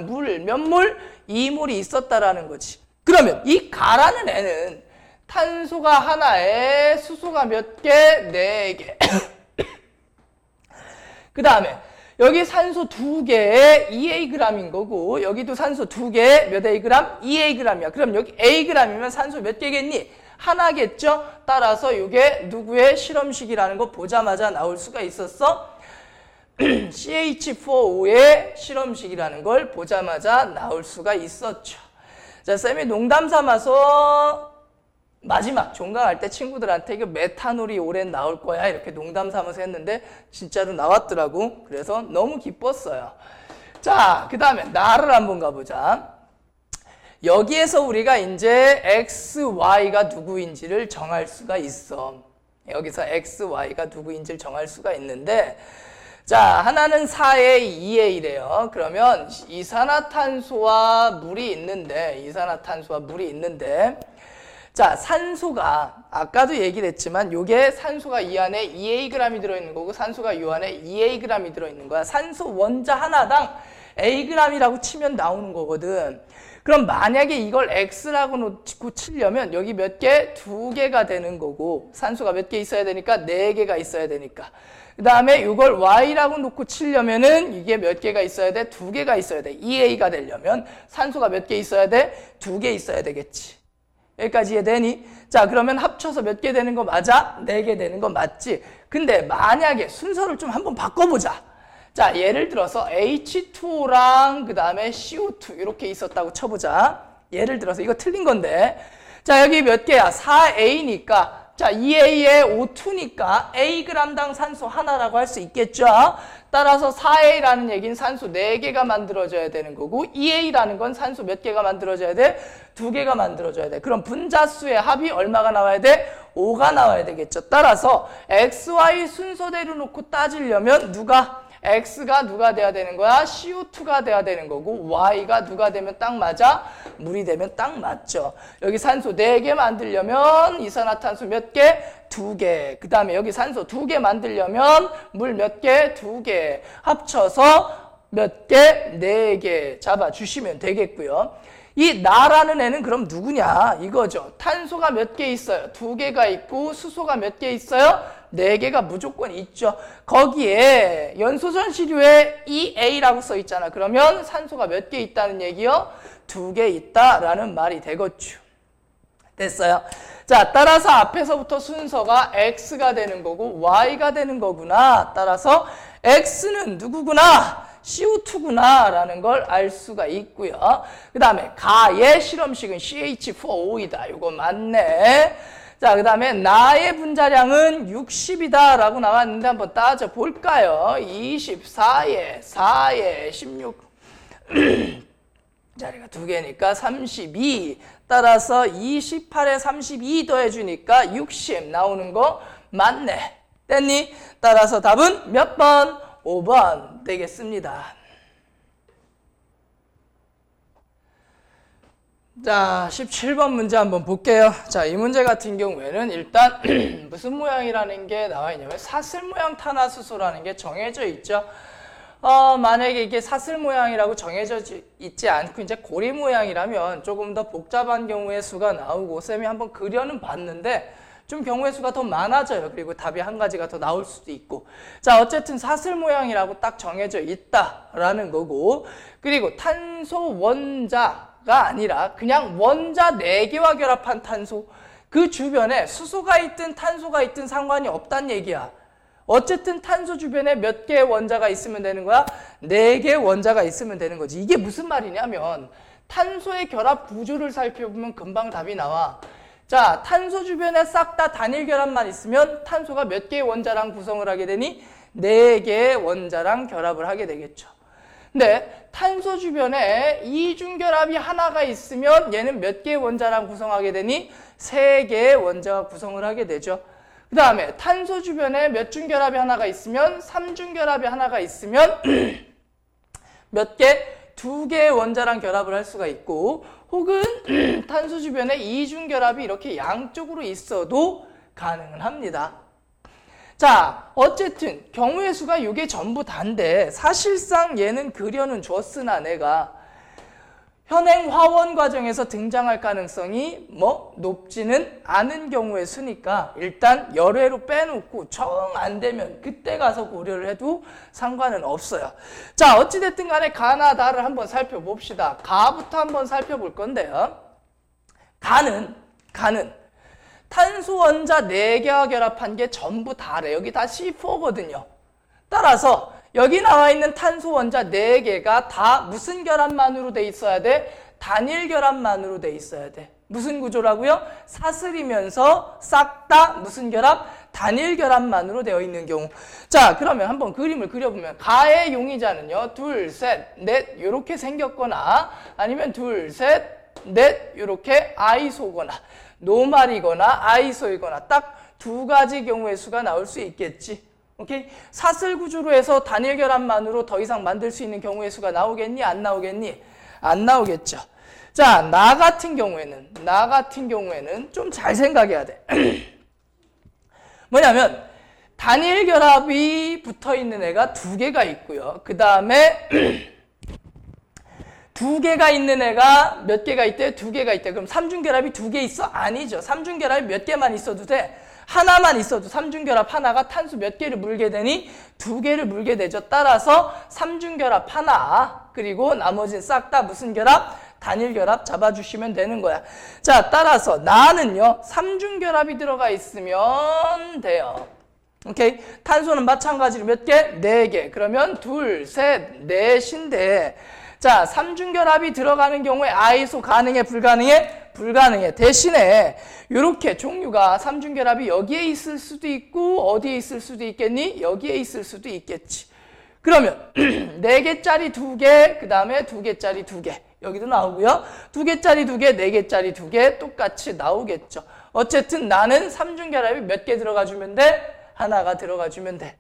물 몇 몰? 2몰이 있었다라는 거지. 그러면 이 가라는 애는 탄소가 하나에 수소가 몇 개? 4개. 그 다음에 여기 산소 2개에 2Ag인 거고 여기도 산소 2개에 몇 Ag? 2Ag이야. 그럼 여기 Ag이면 산소 몇 개겠니? 하나겠죠? 따라서 이게 누구의 실험식이라는 거 보자마자 나올 수가 있었어? CH4O의 실험식이라는 걸 보자마자 나올 수가 있었죠. 자, 쌤이 농담 삼아서 마지막 종강할 때 친구들한테 이거 메탄올이 올해 나올 거야 이렇게 농담 삼아서 했는데 진짜로 나왔더라고. 그래서 너무 기뻤어요. 자, 그 다음에 나를 한번 가보자. 여기에서 우리가 이제 X, Y가 누구인지를 정할 수가 있어. 여기서 X, Y가 누구인지를 정할 수가 있는데, 자, 하나는 4A, 2A래요. 그러면 이산화탄소와 물이 있는데, 자, 산소가 아까도 얘기를 했지만 요게 산소가 이 안에 2Ag이 들어있는 거고 산소가 이 안에 2Ag이 들어있는 거야. 산소 원자 하나당 Ag이라고 치면 나오는 거거든. 그럼 만약에 이걸 X라고 놓고 치려면 여기 몇 개? 2개가 되는 거고 산소가 몇 개 있어야 되니까 4개가 있어야 되니까 그 다음에 이걸 Y라고 놓고 치려면은 이게 몇 개가 있어야 돼? 2개가 있어야 돼. 2A가 되려면 산소가 몇 개 있어야 돼? 2개 있어야 되겠지. 여기까지 이해되니? 자, 그러면 합쳐서 몇 개 되는 거 맞아? 4개 되는 거 맞지? 근데 만약에 순서를 좀 한번 바꿔보자. 자, 예를 들어서 H2O랑 그 다음에 CO2 이렇게 있었다고 쳐보자. 예를 들어서 이거 틀린 건데 자, 여기 몇 개야? 4A니까 자, 2A에 O2니까 Ag당 산소 하나라고 할 수 있겠죠? 따라서 4A라는 얘기는 산소 4개가 만들어져야 되는 거고 2A라는 건 산소 몇 개가 만들어져야 돼? 2개가 만들어져야 돼. 그럼 분자수의 합이 얼마가 나와야 돼? 5가 나와야 되겠죠. 따라서 XY 순서대로 놓고 따지려면 X가 누가 돼야 되는 거야? CO2가 돼야 되는 거고 Y가 누가 되면 딱 맞아? 물이 되면 딱 맞죠. 여기 산소 4개 만들려면 이산화탄소 몇 개? 2개. 그 다음에 여기 산소 2개 만들려면 물 몇 개? 2개. 합쳐서 몇 개? 4개 잡아주시면 되겠고요. 이 나라는 애는 그럼 누구냐? 이거죠. 탄소가 몇 개 있어요? 2개가 있고 수소가 몇 개 있어요? 4개가 무조건 있죠. 거기에 연소전시류에 EA라고 써 있잖아. 그러면 산소가 몇 개 있다는 얘기요? 2개 있다라는 말이 되겠죠. 됐어요? 자, 따라서 앞에서부터 순서가 X가 되는 거고 Y가 되는 거구나. 따라서 X는 누구구나? CO2구나 라는 걸 알 수가 있고요. 그 다음에 가의 실험식은 CH4O이다. 이거 맞네. 자, 그 다음에 나의 분자량은 60이다 라고 나왔는데 한번 따져볼까요? 24에 4에 16 자리가 2개니까 32 따라서 28에 32 더해주니까 60 나오는 거 맞네. 됐니? 따라서 답은 몇 번? 5번 되겠습니다. 자, 17번 문제 한번 볼게요. 자, 이 문제 같은 경우에는 일단 무슨 모양이라는 게 나와 있냐면 사슬 모양 탄화수소라는 게 정해져 있죠. 만약에 이게 사슬 모양이라고 정해져 있지 않고 이제 고리 모양이라면 조금 더 복잡한 경우의 수가 나오고 쌤이 한번 그려는 봤는데 좀 경우의 수가 더 많아져요. 그리고 답이 한 가지가 더 나올 수도 있고. 자, 어쨌든 사슬 모양이라고 딱 정해져 있다라는 거고. 그리고 탄소 원자가 아니라 그냥 원자 4개와 결합한 탄소. 그 주변에 수소가 있든 탄소가 있든 상관이 없단 얘기야. 어쨌든 탄소 주변에 몇 개의 원자가 있으면 되는 거야? 4개의 원자가 있으면 되는 거지. 이게 무슨 말이냐면 탄소의 결합 구조를 살펴보면 금방 답이 나와. 자, 탄소 주변에 싹 다 단일 결합만 있으면 탄소가 몇 개의 원자랑 구성을 하게 되니? 4개의 원자랑 결합을 하게 되겠죠. 근데 탄소 주변에 이중결합이 하나가 있으면 얘는 몇 개의 원자랑 구성하게 되니? 3개의 원자가 구성을 하게 되죠. 그 다음에 탄소 주변에 몇 중결합이 하나가 있으면 3중결합이 하나가 있으면 몇 개? 2개의 원자랑 결합을 할 수가 있고 혹은 탄소 주변에 이중결합이 이렇게 양쪽으로 있어도 가능은 합니다. 자, 어쨌든 경우의 수가 이게 전부 다인데 사실상 얘는 그려는 줬으나 내가 현행 화원 과정에서 등장할 가능성이 높지는 않은 경우의 수니까 일단 열외로 빼놓고 정 안 되면 그때 가서 고려를 해도 상관은 없어요. 자, 어찌됐든 간에 가나 다를 한번 살펴봅시다. 가부터 한번 살펴볼 건데요. 가는 탄소 원자 4개와 결합한 게 전부 다래. 여기 다 C4거든요. 따라서 여기 나와 있는 탄소 원자 4개가 다 무슨 결합만으로 돼 있어야 돼? 단일 결합만으로 돼 있어야 돼. 무슨 구조라고요? 사슬이면서 싹 다 무슨 결합? 단일 결합만으로 되어 있는 경우. 자, 그러면 한번 그림을 그려보면 가의 용의자는요. 둘, 셋, 넷 이렇게 생겼거나 아니면 둘, 셋, 넷 이렇게 아이소거나 노말이거나 아이소이거나 딱 2가지 경우의 수가 나올 수 있겠지. 오케이? 사슬 구조로 해서 단일 결합만으로 더 이상 만들 수 있는 경우의 수가 나오겠니? 안 나오겠니? 안 나오겠죠. 자, 나 같은 경우에는 좀 잘 생각해야 돼. 뭐냐면 단일 결합이 붙어 있는 애가 2개가 있고요. 그 다음에 두 개가 있는 애가 몇 개가 있대? 두 개가 있대. 그럼 삼중결합이 두 개 있어? 아니죠. 삼중결합이 몇 개만 있어도 돼? 하나만 있어도 삼중결합 하나가 탄소 몇 개를 물게 되니? 두 개를 물게 되죠. 따라서 삼중결합 하나, 그리고 나머지는 싹 다 무슨 결합? 단일결합 잡아주시면 되는 거야. 자, 따라서 나는요, 삼중결합이 들어가 있으면 돼요. 오케이? 탄소는 마찬가지로 몇 개? 네 개. 그러면 둘, 셋, 넷인데, 자, 삼중결합이 들어가는 경우에 아이소 가능해, 불가능해? 불가능해. 대신에 이렇게 종류가 삼중결합이 여기에 있을 수도 있고 어디에 있을 수도 있겠니? 여기에 있을 수도 있겠지. 그러면 4개짜리 2개, 그 다음에 2개짜리 2개. 여기도 나오고요. 2개짜리 2개, 4개짜리 2개 똑같이 나오겠죠. 어쨌든 나는 삼중결합이 몇 개 들어가주면 돼? 하나가 들어가주면 돼.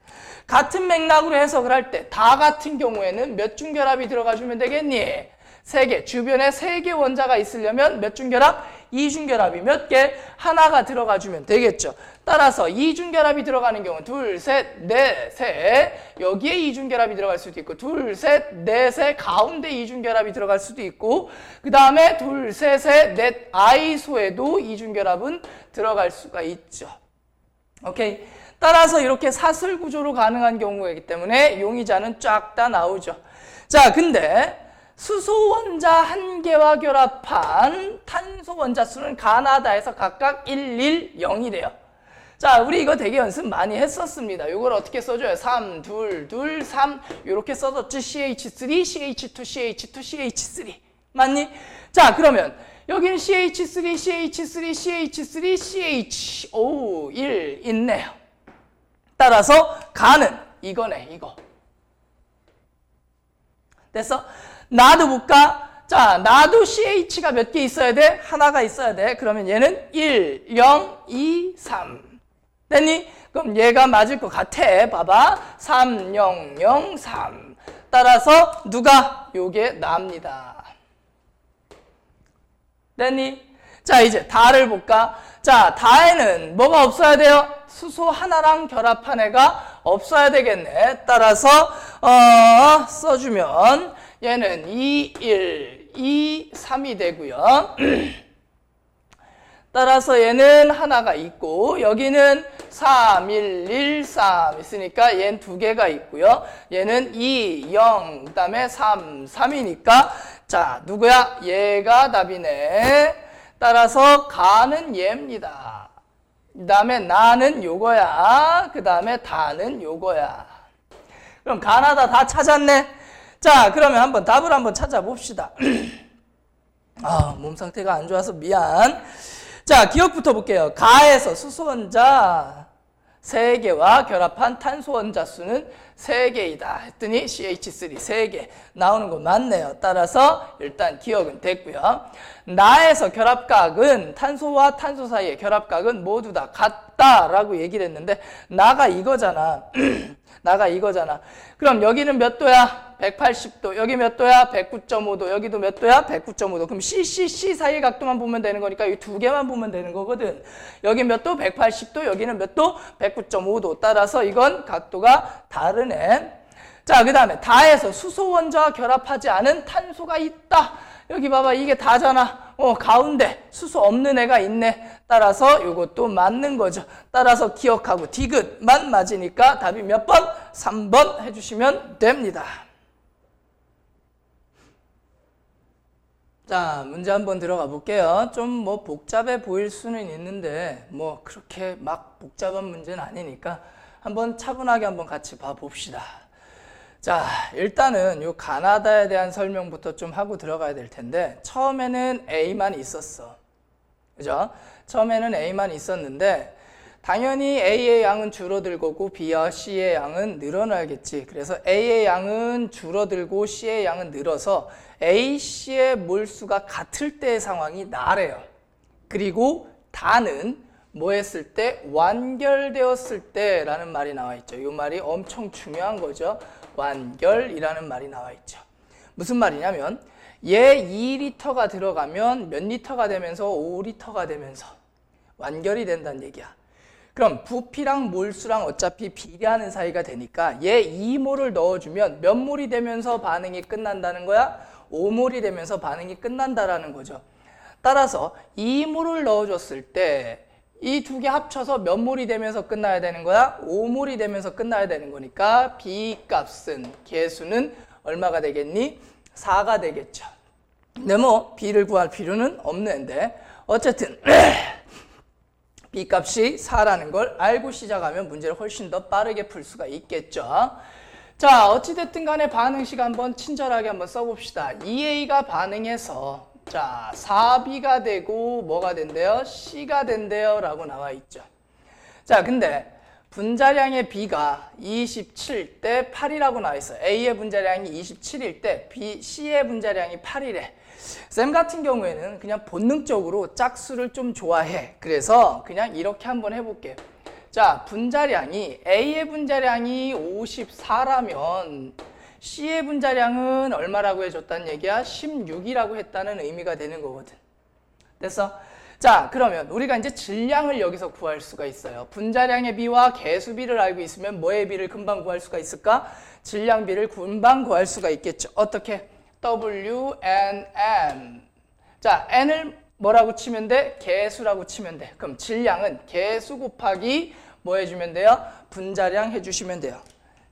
같은 맥락으로 해석을 할 때 다 같은 경우에는 몇 중결합이 들어가주면 되겠니? 3개. 주변에 3개 원자가 있으려면 몇 중결합? 2중결합이 몇 개? 하나가 들어가주면 되겠죠. 따라서 2중결합이 들어가는 경우는 둘, 셋, 넷, 셋. 여기에 2중결합이 들어갈 수도 있고 둘, 셋, 넷에 가운데 2중결합이 들어갈 수도 있고 그 다음에 둘, 셋에 넷 아이소에도 2중결합은 들어갈 수가 있죠. 오케이? 따라서 이렇게 사슬 구조로 가능한 경우이기 때문에 용의자는 쫙 다 나오죠. 자, 근데 수소 원자 1개와 결합한 탄소 원자 수는 가나다에서 각각 1, 1, 0이래요. 자, 우리 이거 되게 연습 많이 했었습니다. 이걸 어떻게 써줘요? 3, 2, 2, 3 이렇게 써줬지. CH3, CH2, CH2, CH3 맞니? 자, 그러면 여기는 CH3, CH3, CH3, CH, 오, 1 있네요. 따라서 가는 이거네, 이거. 됐어? 나도 볼까? 자, 나도 CH가 몇 개 있어야 돼? 하나가 있어야 돼. 그러면 얘는 1, 0, 2, 3. 됐니? 그럼 얘가 맞을 것 같아. 봐봐. 3, 0, 0, 3. 따라서 누가? 요게 나입니다. 됐니? 자, 이제 다를 볼까? 자, 다에는 뭐가 없어야 돼요? 수소 하나랑 결합한 애가 없어야 되겠네. 따라서 써주면 얘는 2, 1, 2, 3이 되고요. 따라서 얘는 하나가 있고 여기는 3, 1, 1, 3 있으니까 얘는 2개가 있고요. 얘는 2, 0, 그 다음에 3, 3이니까 자, 누구야? 얘가 답이네. 따라서 가는 얘입니다. 그 다음에 나는 요거야. 그 다음에 다는 요거야. 그럼 가나다 다 찾았네. 자, 그러면 한번 답을 한번 찾아봅시다. 몸 상태가 안 좋아서 미안. 자, 기억부터 볼게요. 가에서 수소 원자 3개와 결합한 탄소 원자 수는 3개이다 했더니 CH3 3개 나오는 거 맞네요. 따라서 일단 기억은 됐고요. 나에서 결합각은 탄소와 탄소 사이의 결합각은 모두 다 같다라고 얘기를 했는데 나가 이거잖아. 나가 이거잖아. 그럼 여기는 몇 도야? 180도. 여기 몇 도야? 109.5도. 여기도 몇 도야? 109.5도. 그럼 CCC 사이의 각도만 보면 되는 거니까 이 두 개만 보면 되는 거거든. 여기 몇 도? 180도. 여기는 몇 도? 109.5도. 따라서 이건 각도가 다르네. 자, 그 다음에 다에서 수소 원자와 결합하지 않은 탄소가 있다. 여기 봐봐. 이게 다잖아. 가운데 수소 없는 애가 있네. 따라서 이것도 맞는 거죠. 따라서 기억하고 디귿만 맞으니까 답이 몇 번? 3번 해주시면 됩니다. 자, 문제 한번 들어가 볼게요. 좀 뭐 복잡해 보일 수는 있는데 뭐 그렇게 막 복잡한 문제는 아니니까 한번 차분하게 한번 같이 봐봅시다. 자, 일단은 요 가나다에 대한 설명부터 좀 하고 들어가야 될 텐데 처음에는 A만 있었어. 그죠? 처음에는 A만 있었는데 당연히 A의 양은 줄어들고 B와 C의 양은 늘어나겠지. 그래서 A의 양은 줄어들고 C의 양은 늘어서 A, C의 몰수가 같을 때의 상황이 나래요. 그리고 다는 뭐 했을 때? 완결되었을 때라는 말이 나와 있죠. 이 말이 엄청 중요한 거죠. 완결이라는 말이 나와 있죠. 무슨 말이냐면 얘 2리터가 들어가면 몇 리터가 되면서 5리터가 되면서 완결이 된다는 얘기야. 그럼 부피랑 몰수랑 어차피 비례하는 사이가 되니까 얘 2몰을 넣어주면 몇 몰이 되면서 반응이 끝난다는 거야? 5몰이 되면서 반응이 끝난다라는 거죠. 따라서 2몰을 넣어줬을 때 이 두 개 합쳐서 몇 몰이 되면서 끝나야 되는 거야? 5몰이 되면서 끝나야 되는 거니까 B 값은 개수는 얼마가 되겠니? 4가 되겠죠. 근데 뭐 B를 구할 필요는 없는데 어쨌든 B 값이 4라는 걸 알고 시작하면 문제를 훨씬 더 빠르게 풀 수가 있겠죠. 자, 어찌됐든 간에 반응식 한번 친절하게 한번 써봅시다. 2A가 반응해서 자, 4B가 되고 뭐가 된대요? C가 된대요 라고 나와 있죠. 자, 근데 분자량의 B가 27대 8이라고 나와 있어요. A의 분자량이 27일 때 C의 분자량이 8이래. 쌤 같은 경우에는 그냥 본능적으로 짝수를 좀 좋아해. 그래서 그냥 이렇게 한번 해볼게요. 자, 분자량이 A의 분자량이 54라면 C의 분자량은 얼마라고 해줬다는 얘기야? 16이라고 했다는 의미가 되는 거거든. 됐어? 자, 그러면 우리가 이제 질량을 여기서 구할 수가 있어요. 분자량의 B와 개수 B를 알고 있으면 뭐의 B를 금방 구할 수가 있을까? 질량 B를 금방 구할 수가 있겠죠. 어떻게? W, N, M. 자, N을 뭐라고 치면 돼? 개수라고 치면 돼. 그럼 질량은 개수 곱하기 뭐 해주면 돼요? 분자량 해주시면 돼요.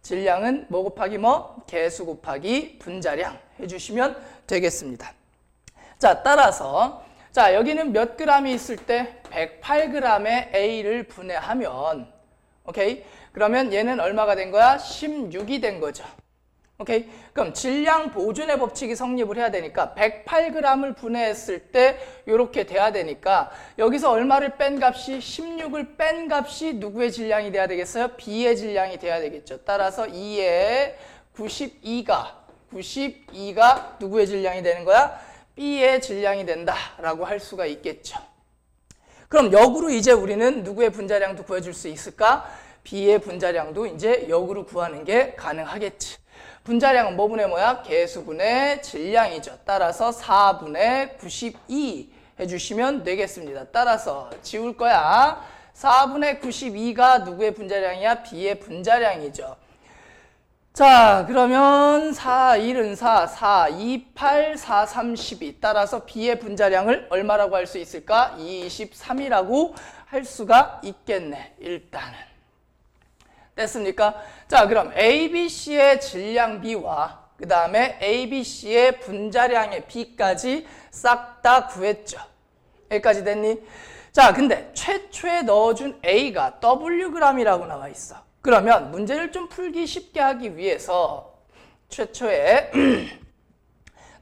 질량은 뭐 곱하기 뭐? 개수 곱하기 분자량 해주시면 되겠습니다. 자, 따라서 자, 여기는 몇 g이 있을 때 108g의 A를 분해하면 오케이? 그러면 얘는 얼마가 된 거야? 16이 된 거죠. 오케이? 그럼 질량 보존의 법칙이 성립을 해야 되니까 108g을 분해했을 때 이렇게 돼야 되니까 여기서 얼마를 뺀 값이 16을 뺀 값이 누구의 질량이 돼야 되겠어요? B의 질량이 돼야 되겠죠. 따라서 2의 92가 누구의 질량이 되는 거야? B의 질량이 된다라고 할 수가 있겠죠. 그럼 역으로 이제 우리는 누구의 분자량도 구해줄 수 있을까? B의 분자량도 이제 역으로 구하는 게 가능하겠지. 분자량은 뭐분의 뭐야? 개수분의 질량이죠. 따라서 4분의 92 해주시면 되겠습니다. 따라서 지울 거야. 4분의 92가 누구의 분자량이야? B의 분자량이죠. 자, 그러면 4, 1은 4, 4, 2, 8, 4, 32. 따라서 B의 분자량을 얼마라고 할 수 있을까? 23이라고 할 수가 있겠네, 일단은. 됐습니까? 자, 그럼 ABC의 질량 B와 그 다음에 ABC의 분자량의 B까지 싹 다 구했죠. 여기까지 됐니? 자, 근데 최초에 넣어준 A가 Wg이라고 나와 있어. 그러면 문제를 좀 풀기 쉽게 하기 위해서 최초에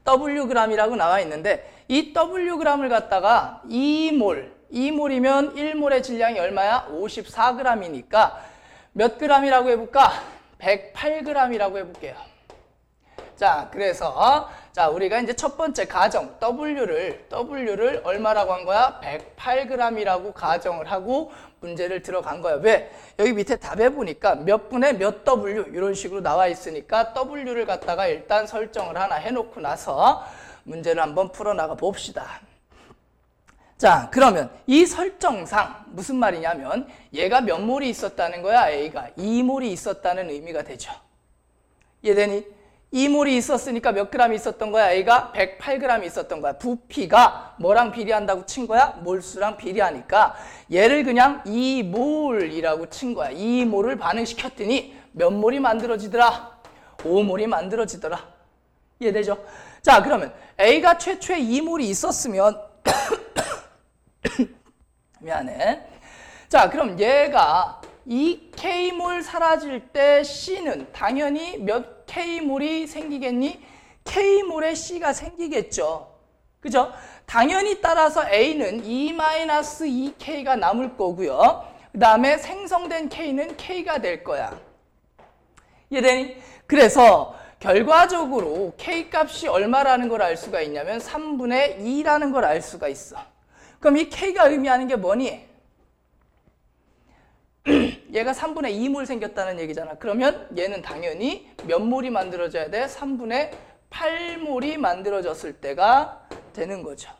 Wg이라고 나와 있는데 이 Wg을 갖다가 2몰, 2몰이면 1몰의 질량이 얼마야? 54g이니까 몇 g이라고 해볼까? 108g이라고 해볼게요. 자, 그래서 자, 우리가 이제 첫 번째 가정 W를 얼마라고 한 거야? 108g이라고 가정을 하고 문제를 들어간 거야. 왜? 여기 밑에 답에 보니까 몇 분의 몇 W 이런 식으로 나와 있으니까 W를 갖다가 일단 설정을 하나 해놓고 나서 문제를 한번 풀어나가 봅시다. 자, 그러면 이 설정상 무슨 말이냐면 얘가 몇 몰이 있었다는 거야? A가 2몰이 있었다는 의미가 되죠. 이해되니? 2몰이 있었으니까 몇 g이 있었던 거야? A가 108g 있었던 거야. 부피가 뭐랑 비례한다고 친 거야? 몰수랑 비례하니까 얘를 그냥 2몰이라고 친 거야. 2몰을 반응시켰더니 몇 몰이 만들어지더라? 5몰이 만들어지더라. 이해되죠? 자, 그러면 A가 최초에 2몰이 있었으면 미안해. 자, 그럼 얘가 2K몰 사라질 때 C는 당연히 몇 K몰이 생기겠니? K몰에 C가 생기겠죠. 그죠? 당연히 따라서 A는 2-2K가 남을 거고요. 그 다음에 생성된 K는 K가 될 거야. 이해되니? 그래서 결과적으로 K 값이 얼마라는 걸 알 수가 있냐면 3분의 2라는 걸 알 수가 있어. 그럼 이 K가 의미하는 게 뭐니? 얘가 3분의 2몰 생겼다는 얘기잖아. 그러면 얘는 당연히 몇 몰이 만들어져야 돼? 3분의 8몰이 만들어졌을 때가 되는 거죠.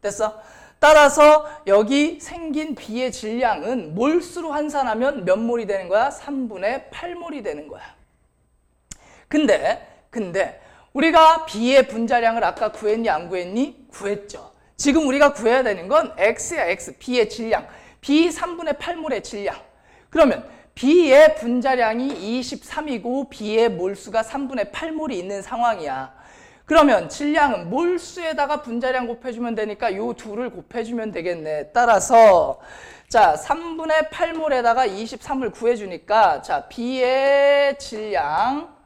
됐어? 따라서 여기 생긴 B의 질량은 몰수로 환산하면 몇 몰이 되는 거야? 3분의 8몰이 되는 거야. 근데 우리가 B의 분자량을 아까 구했니 안 구했니? 구했죠. 지금 우리가 구해야 되는 건 X야, X. B의 질량. B 3분의 8몰의 질량. 그러면 B의 분자량이 23이고 B의 몰수가 3분의 8몰이 있는 상황이야. 그러면 질량은 몰수에다가 분자량 곱해주면 되니까 요 둘을 곱해주면 되겠네. 따라서 자 3분의 8몰에다가 23을 구해주니까 자 B의 질량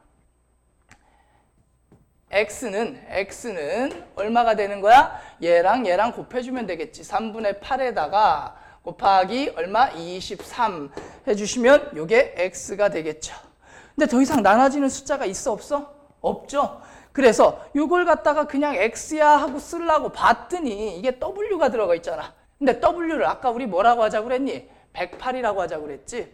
X는 얼마가 되는 거야? 얘랑 곱해주면 되겠지. 3분의 8에다가 곱하기 얼마? 23 해주시면 요게 X가 되겠죠. 근데 더 이상 나눠지는 숫자가 있어 없어? 없죠. 그래서 요걸 갖다가 그냥 X야 하고 쓰려고 봤더니 이게 W가 들어가 있잖아. 근데 W를 아까 우리 뭐라고 하자고 그랬니? 108이라고 하자고 그랬지.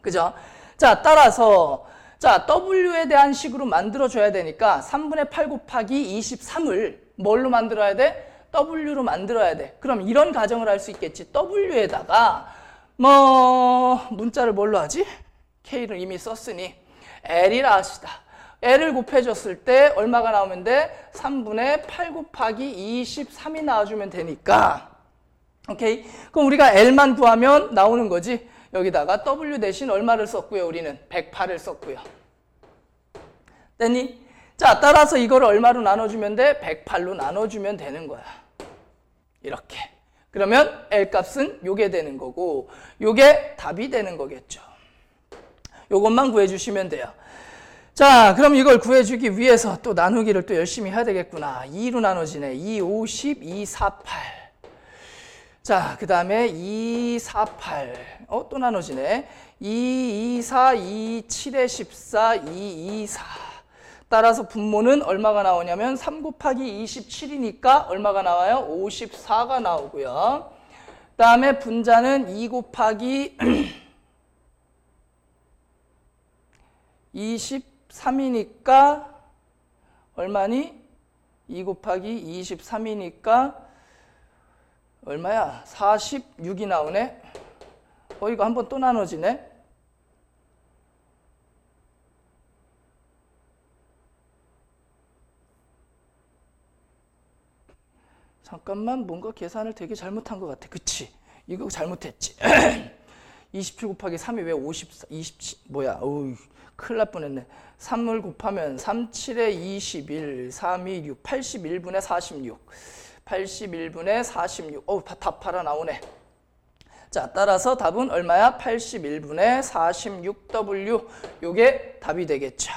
그죠? 자, 따라서 자, W에 대한 식으로 만들어줘야 되니까 3분의 8 곱하기 23을 뭘로 만들어야 돼? W로 만들어야 돼. 그럼 이런 가정을 할 수 있겠지. W에다가 문자를 뭘로 하지? K를 이미 썼으니 L이라 합시다. L을 곱해줬을 때 얼마가 나오면 돼? 3분의 8 곱하기 23이 나와주면 되니까 오케이? 그럼 우리가 L만 구하면 나오는 거지. 여기다가 W 대신 얼마를 썼고요? 우리는 108을 썼고요. 됐니? 자, 따라서 이걸 얼마로 나눠주면 돼? 108로 나눠주면 되는 거야. 이렇게. 그러면 L 값은 요게 되는 거고 요게 답이 되는 거겠죠. 요것만 구해주시면 돼요. 자, 그럼 이걸 구해주기 위해서 또 나누기를 또 열심히 해야 되겠구나. 2로 나눠지네. 2, 50, 2, 4, 8. 자, 그 다음에 2, 4, 8. 또 나눠지네. 2, 2, 4, 2, 7에 14, 2, 2, 4. 따라서 분모는 얼마가 나오냐면 3 곱하기 27이니까 얼마가 나와요? 54가 나오고요. 그 다음에 분자는 2 곱하기 23이니까 얼마니? 2 곱하기 23이니까 얼마야? 46이 나오네. 이거 한번 또 나눠지네. 잠깐만, 뭔가 계산을 되게 잘못한 것 같아. 그치? 이거 잘못했지. 27 곱하기 3이 왜 54, 27, 뭐야? 어우, 큰일 날 뻔했네. 3을 곱하면 3, 7에 21, 3, 2, 6, 81분의 46. 81분의 46. 답 하나 나오네. 자, 따라서 답은 얼마야? 81분의 46W. 요게 답이 되겠죠.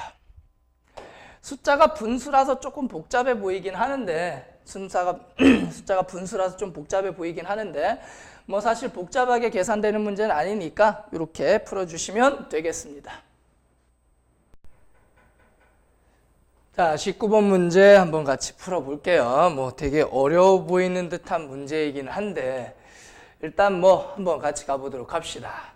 숫자가 분수라서 조금 복잡해 보이긴 하는데 숫자가 분수라서 좀 복잡해 보이긴 하는데 사실 복잡하게 계산되는 문제는 아니니까 이렇게 풀어주시면 되겠습니다. 자, 19번 문제 한번 같이 풀어볼게요. 되게 어려워 보이는 듯한 문제이긴 한데 일단 한번 같이 가보도록 합시다.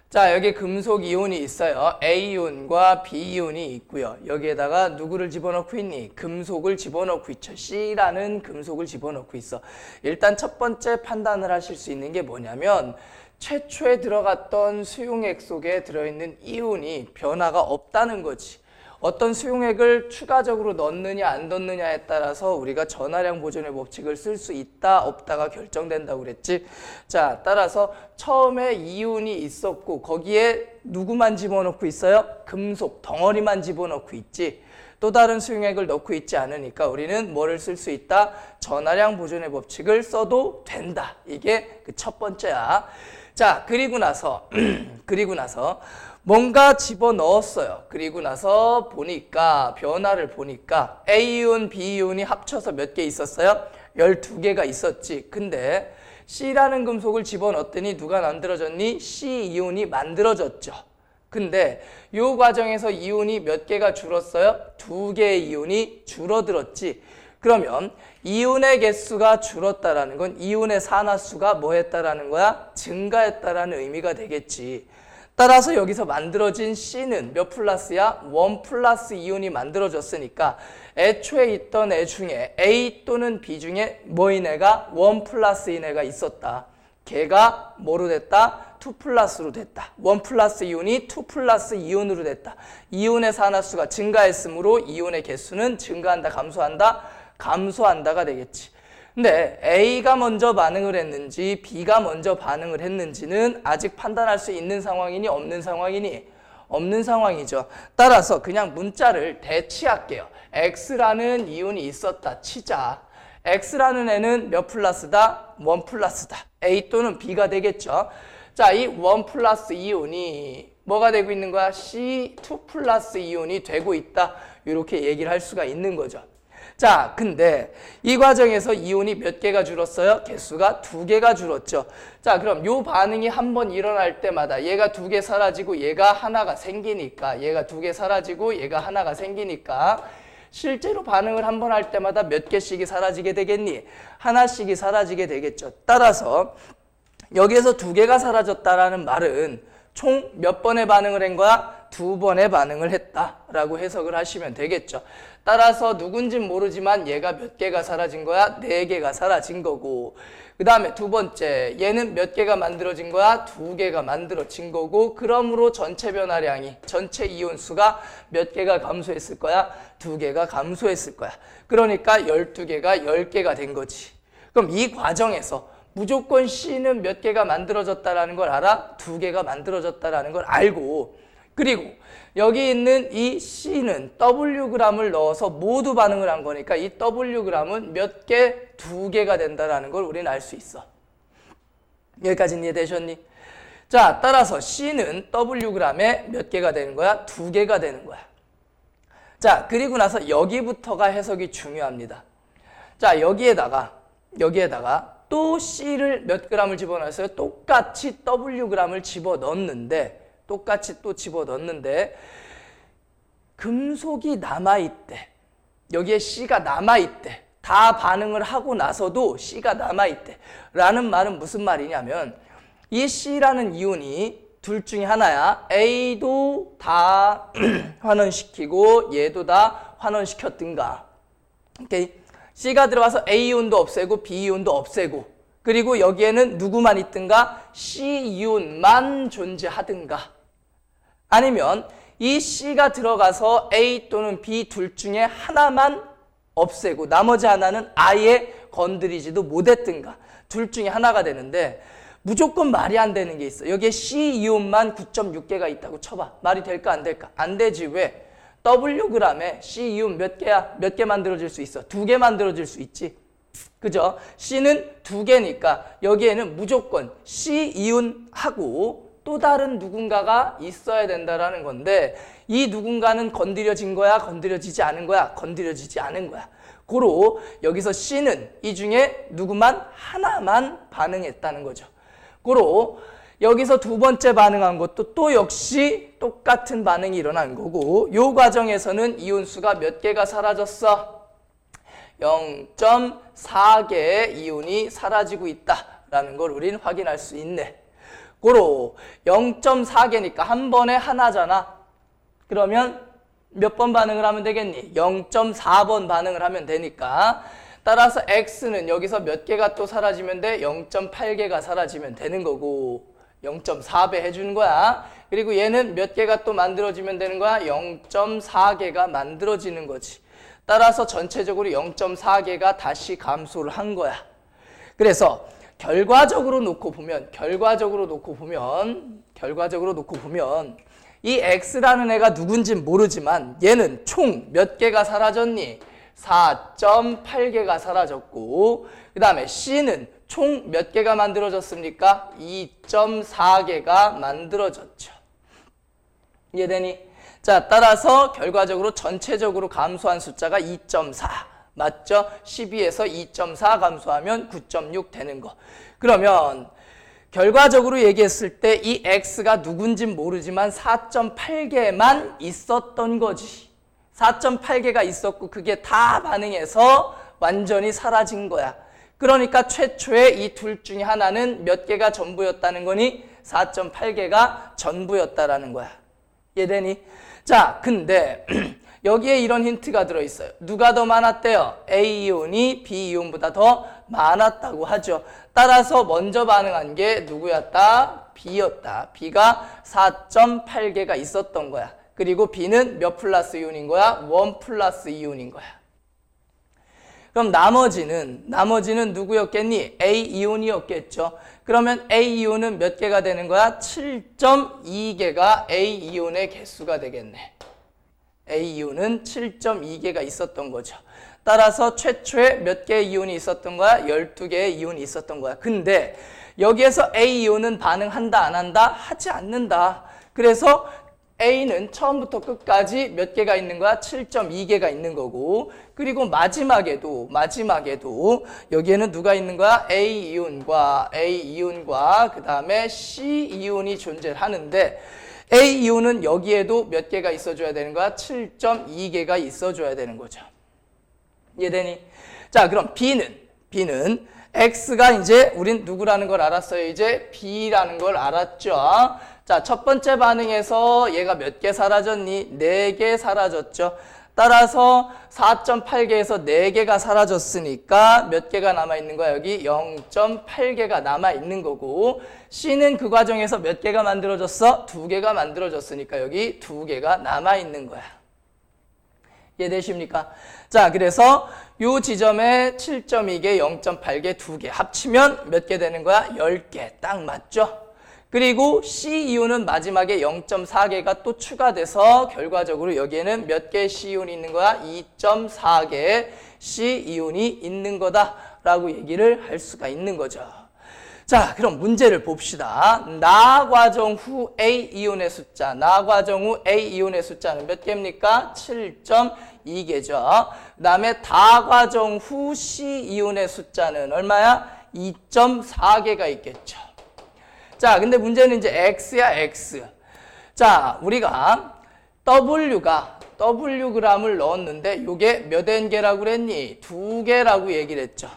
자, 여기 금속 이온이 있어요. A이온과 B이온이 있고요. 여기에다가 누구를 집어넣고 있니? 금속을 집어넣고 있죠. C라는 금속을 집어넣고 있어. 일단 첫 번째 판단을 하실 수 있는 게 뭐냐면 최초에 들어갔던 수용액 속에 들어있는 이온이 변화가 없다는 거지. 어떤 수용액을 추가적으로 넣느냐 안 넣느냐에 따라서 우리가 전하량 보존의 법칙을 쓸 수 있다 없다가 결정된다고 그랬지. 자, 따라서 처음에 이온이 있었고 거기에 누구만 집어넣고 있어요? 금속 덩어리만 집어넣고 있지. 또 다른 수용액을 넣고 있지 않으니까 우리는 뭐를 쓸 수 있다? 전하량 보존의 법칙을 써도 된다. 이게 그 첫 번째야. 자, 그리고 나서 뭔가 집어넣었어요. 그리고 나서 변화를 보니까 A이온, B이온이 합쳐서 몇 개 있었어요? 12개가 있었지. 근데 C라는 금속을 집어넣었더니 누가 만들어졌니? C이온이 만들어졌죠. 근데 이 과정에서 이온이 몇 개가 줄었어요? 2개의 이온이 줄어들었지. 그러면 이온의 개수가 줄었다라는 건 이온의 산화수가 뭐 했다라는 거야? 증가했다라는 의미가 되겠지. 따라서 여기서 만들어진 C는 몇 플러스야? 1 플러스 이온이 만들어졌으니까 애초에 있던 애 중에 A 또는 B 중에 뭐인 애가 1 플러스인 애가 있었다. 걔가 뭐로 됐다? 2 플러스로 됐다. 1 플러스 이온이 2 플러스 이온으로 됐다. 이온의 산화수가 증가했으므로 이온의 개수는 증가한다, 감소한다? 감소한다가 되겠지. 근데 A가 먼저 반응을 했는지 B가 먼저 반응을 했는지는 아직 판단할 수 있는 상황이니 없는 상황이니? 없는 상황이죠. 따라서 그냥 문자를 대치할게요. X라는 이온이 있었다 치자. X라는 애는 몇 플러스다? 1 플러스다. A 또는 B가 되겠죠. 자, 이 1 플러스 이온이 뭐가 되고 있는 거야? C2 플러스 이온이 되고 있다. 이렇게 얘기를 할 수가 있는 거죠. 자, 근데 이 과정에서 이온이 몇 개가 줄었어요? 개수가 2개가 줄었죠. 자, 그럼 요 반응이 한 번 일어날 때마다 얘가 2개 사라지고 얘가 하나가 생기니까, 얘가 2개 사라지고 얘가 하나가 생기니까 실제로 반응을 한 번 할 때마다 몇 개씩이 사라지게 되겠니? 하나씩이 사라지게 되겠죠. 따라서 여기에서 2개가 사라졌다라는 말은 총 몇 번의 반응을 한 거야? 2번의 반응을 했다라고 해석을 하시면 되겠죠. 따라서 누군진 모르지만 얘가 몇 개가 사라진 거야? 4개가 사라진 거고, 그 다음에 두 번째 얘는 몇 개가 만들어진 거야? 2개가 만들어진 거고, 그러므로 전체 변화량이, 전체 이온수가 몇 개가 감소했을 거야? 2개가 감소했을 거야. 그러니까 12개가 10개가 된 거지. 그럼 이 과정에서 무조건 C는 몇 개가 만들어졌다라는 걸 알아? 2개가 만들어졌다라는 걸 알고, 그리고 여기 있는 이 C는 Wg을 넣어서 모두 반응을 한 거니까 이 Wg은 몇 개? 2개가 된다라는 걸 우리는 알 수 있어. 여기까지는 이해되셨니? 자, 따라서 C는 Wg에 몇 개가 되는 거야? 2개가 되는 거야. 자, 그리고 나서 여기부터가 해석이 중요합니다. 자, 여기에다가 또 C를 몇 g을 집어넣었어요? 똑같이 Wg을 집어넣는데, 똑같이 또 집어넣는데 금속이 남아있대. 여기에 C가 남아있대. 다 반응을 하고 나서도 C가 남아있대. 라는 말은 무슨 말이냐면 이 C라는 이온이 둘 중에 하나야. A도 다 환원시키고 얘도 다 환원시켰든가. 오케이? C가 들어가서 A이온도 없애고 B이온도 없애고, 그리고 여기에는 누구만 있든가? C이온만 존재하든가. 아니면 이 C가 들어가서 A 또는 B 둘 중에 하나만 없애고 나머지 하나는 아예 건드리지도 못했든가. 둘 중에 하나가 되는데 무조건 말이 안 되는 게 있어. 여기에 C이온만 9.6개가 있다고 쳐봐. 말이 될까 안 될까? 안 되지. 왜? Wg에 C이온 몇 개야? 몇 개 만들어질 수 있어? 2개 만들어질 수 있지. 그죠? C는 2개니까 여기에는 무조건 C이온하고 또 다른 누군가가 있어야 된다라는 건데, 이 누군가는 건드려진 거야? 건드려지지 않은 거야? 건드려지지 않은 거야. 고로 여기서 C는 이 중에 누구만? 하나만 반응했다는 거죠. 고로 여기서 두 번째 반응한 것도 또 역시 똑같은 반응이 일어난 거고, 요 과정에서는 이온수가 몇 개가 사라졌어? 0.4개의 이온이 사라지고 있다라는 걸 우리는 확인할 수 있네. 고로 0.4개니까 한 번에 하나잖아. 그러면 몇 번 반응을 하면 되겠니? 0.4번 반응을 하면 되니까, 따라서 X는 여기서 몇 개가 또 사라지면 돼? 0.8개가 사라지면 되는 거고, 0.4배 해주는 거야. 그리고 얘는 몇 개가 또 만들어지면 되는 거야? 0.4개가 만들어지는 거지. 따라서 전체적으로 0.4개가 다시 감소를 한 거야. 그래서 결과적으로 놓고 보면 이 X라는 애가 누군진 모르지만 얘는 총 몇 개가 사라졌니? 4.8개가 사라졌고, 그 다음에 C는 총 몇 개가 만들어졌습니까? 2.4개가 만들어졌죠. 이해되니? 자, 따라서 결과적으로 전체적으로 감소한 숫자가 2.4. 맞죠? 12에서 2.4 감소하면 9.6 되는 거. 그러면 결과적으로 얘기했을 때 이 X가 누군진 모르지만 4.8개만 있었던 거지. 4.8개가 있었고 그게 다 반응해서 완전히 사라진 거야. 그러니까 최초에 이 둘 중에 하나는 몇 개가 전부였다는 거니? 4.8개가 전부였다라는 거야. 이해되니? 자, 근데 여기에 이런 힌트가 들어있어요. 누가 더 많았대요? A이온이 B이온보다 더 많았다고 하죠. 따라서 먼저 반응한 게 누구였다? B였다. B가 4.8개가 있었던 거야. 그리고 B는 몇 플러스 이온인 거야? 1 플러스 이온인 거야. 그럼 나머지는 누구였겠니? A 이온이었겠죠. 그러면 A 이온은 몇 개가 되는 거야? 7.2개가 A 이온의 개수가 되겠네. A 이온은 7.2개가 있었던 거죠. 따라서 최초에 몇 개의 이온이 있었던 거야? 12개의 이온이 있었던 거야. 근데 여기에서 A 이온은 반응한다 안 한다? 하지 않는다. 그래서 A는 처음부터 끝까지 몇 개가 있는 거야? 7.2개가 있는 거고, 그리고 마지막에도 여기에는 누가 있는 거야? A 이온과 그 다음에 C 이온이 존재하는데, A 이온은 여기에도 몇 개가 있어줘야 되는 거야? 7.2개가 있어줘야 되는 거죠. 이해되니? 자, 그럼 B는 X가 이제 우린 누구라는 걸 알았어요. 이제 B라는 걸 알았죠. 자, 첫 번째 반응에서 얘가 몇 개 사라졌니? 4개 사라졌죠. 따라서 4.8개에서 4개가 사라졌으니까 몇 개가 남아있는 거야? 여기 0.8개가 남아있는 거고, C는 그 과정에서 몇 개가 만들어졌어? 2개가 만들어졌으니까 여기 2개가 남아있는 거야. 이해되십니까? 자, 그래서 요 지점에 7.2개, 0.8개, 2개 합치면 몇 개 되는 거야? 10개. 딱 맞죠? 그리고 C 이온은 마지막에 0.4개가 또 추가돼서 결과적으로 여기에는 몇 개의 C 이온이 있는 거야? 2.4개의 C 이온이 있는 거다라고 얘기를 할 수가 있는 거죠. 자, 그럼 문제를 봅시다. 나 과정 후 A 이온의 숫자는 몇 개입니까? 7.2개죠. 그 다음에 다 과정 후 C 이온의 숫자는 얼마야? 2.4개가 있겠죠. 자, 근데 문제는 이제 X야, X. 자, 우리가 Wg을 넣었는데 요게 몇 N개라고 그랬니? 2개라고 얘기를 했죠.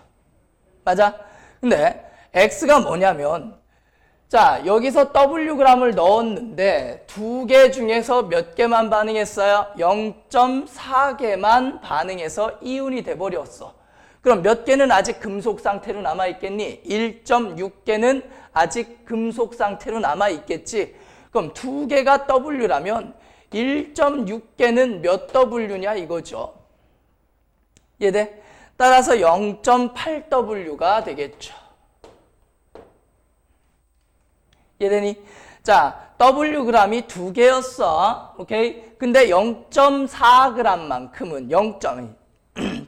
맞아? 근데 X가 뭐냐면, 자, 여기서 Wg을 넣었는데 2개 중에서 몇 개만 반응했어요? 0.4개만 반응해서 이온이 돼버렸어. 그럼 몇 개는 아직 금속 상태로 남아있겠니? 1.6개는 아직 금속 상태로 남아있겠지. 그럼 2개가 W라면 1.6개는 몇 W냐 이거죠. 이해돼? 따라서 0.8W가 되겠죠. 이해되니? 자, Wg이 2개였어. 오케이? 근데 0.4g만큼은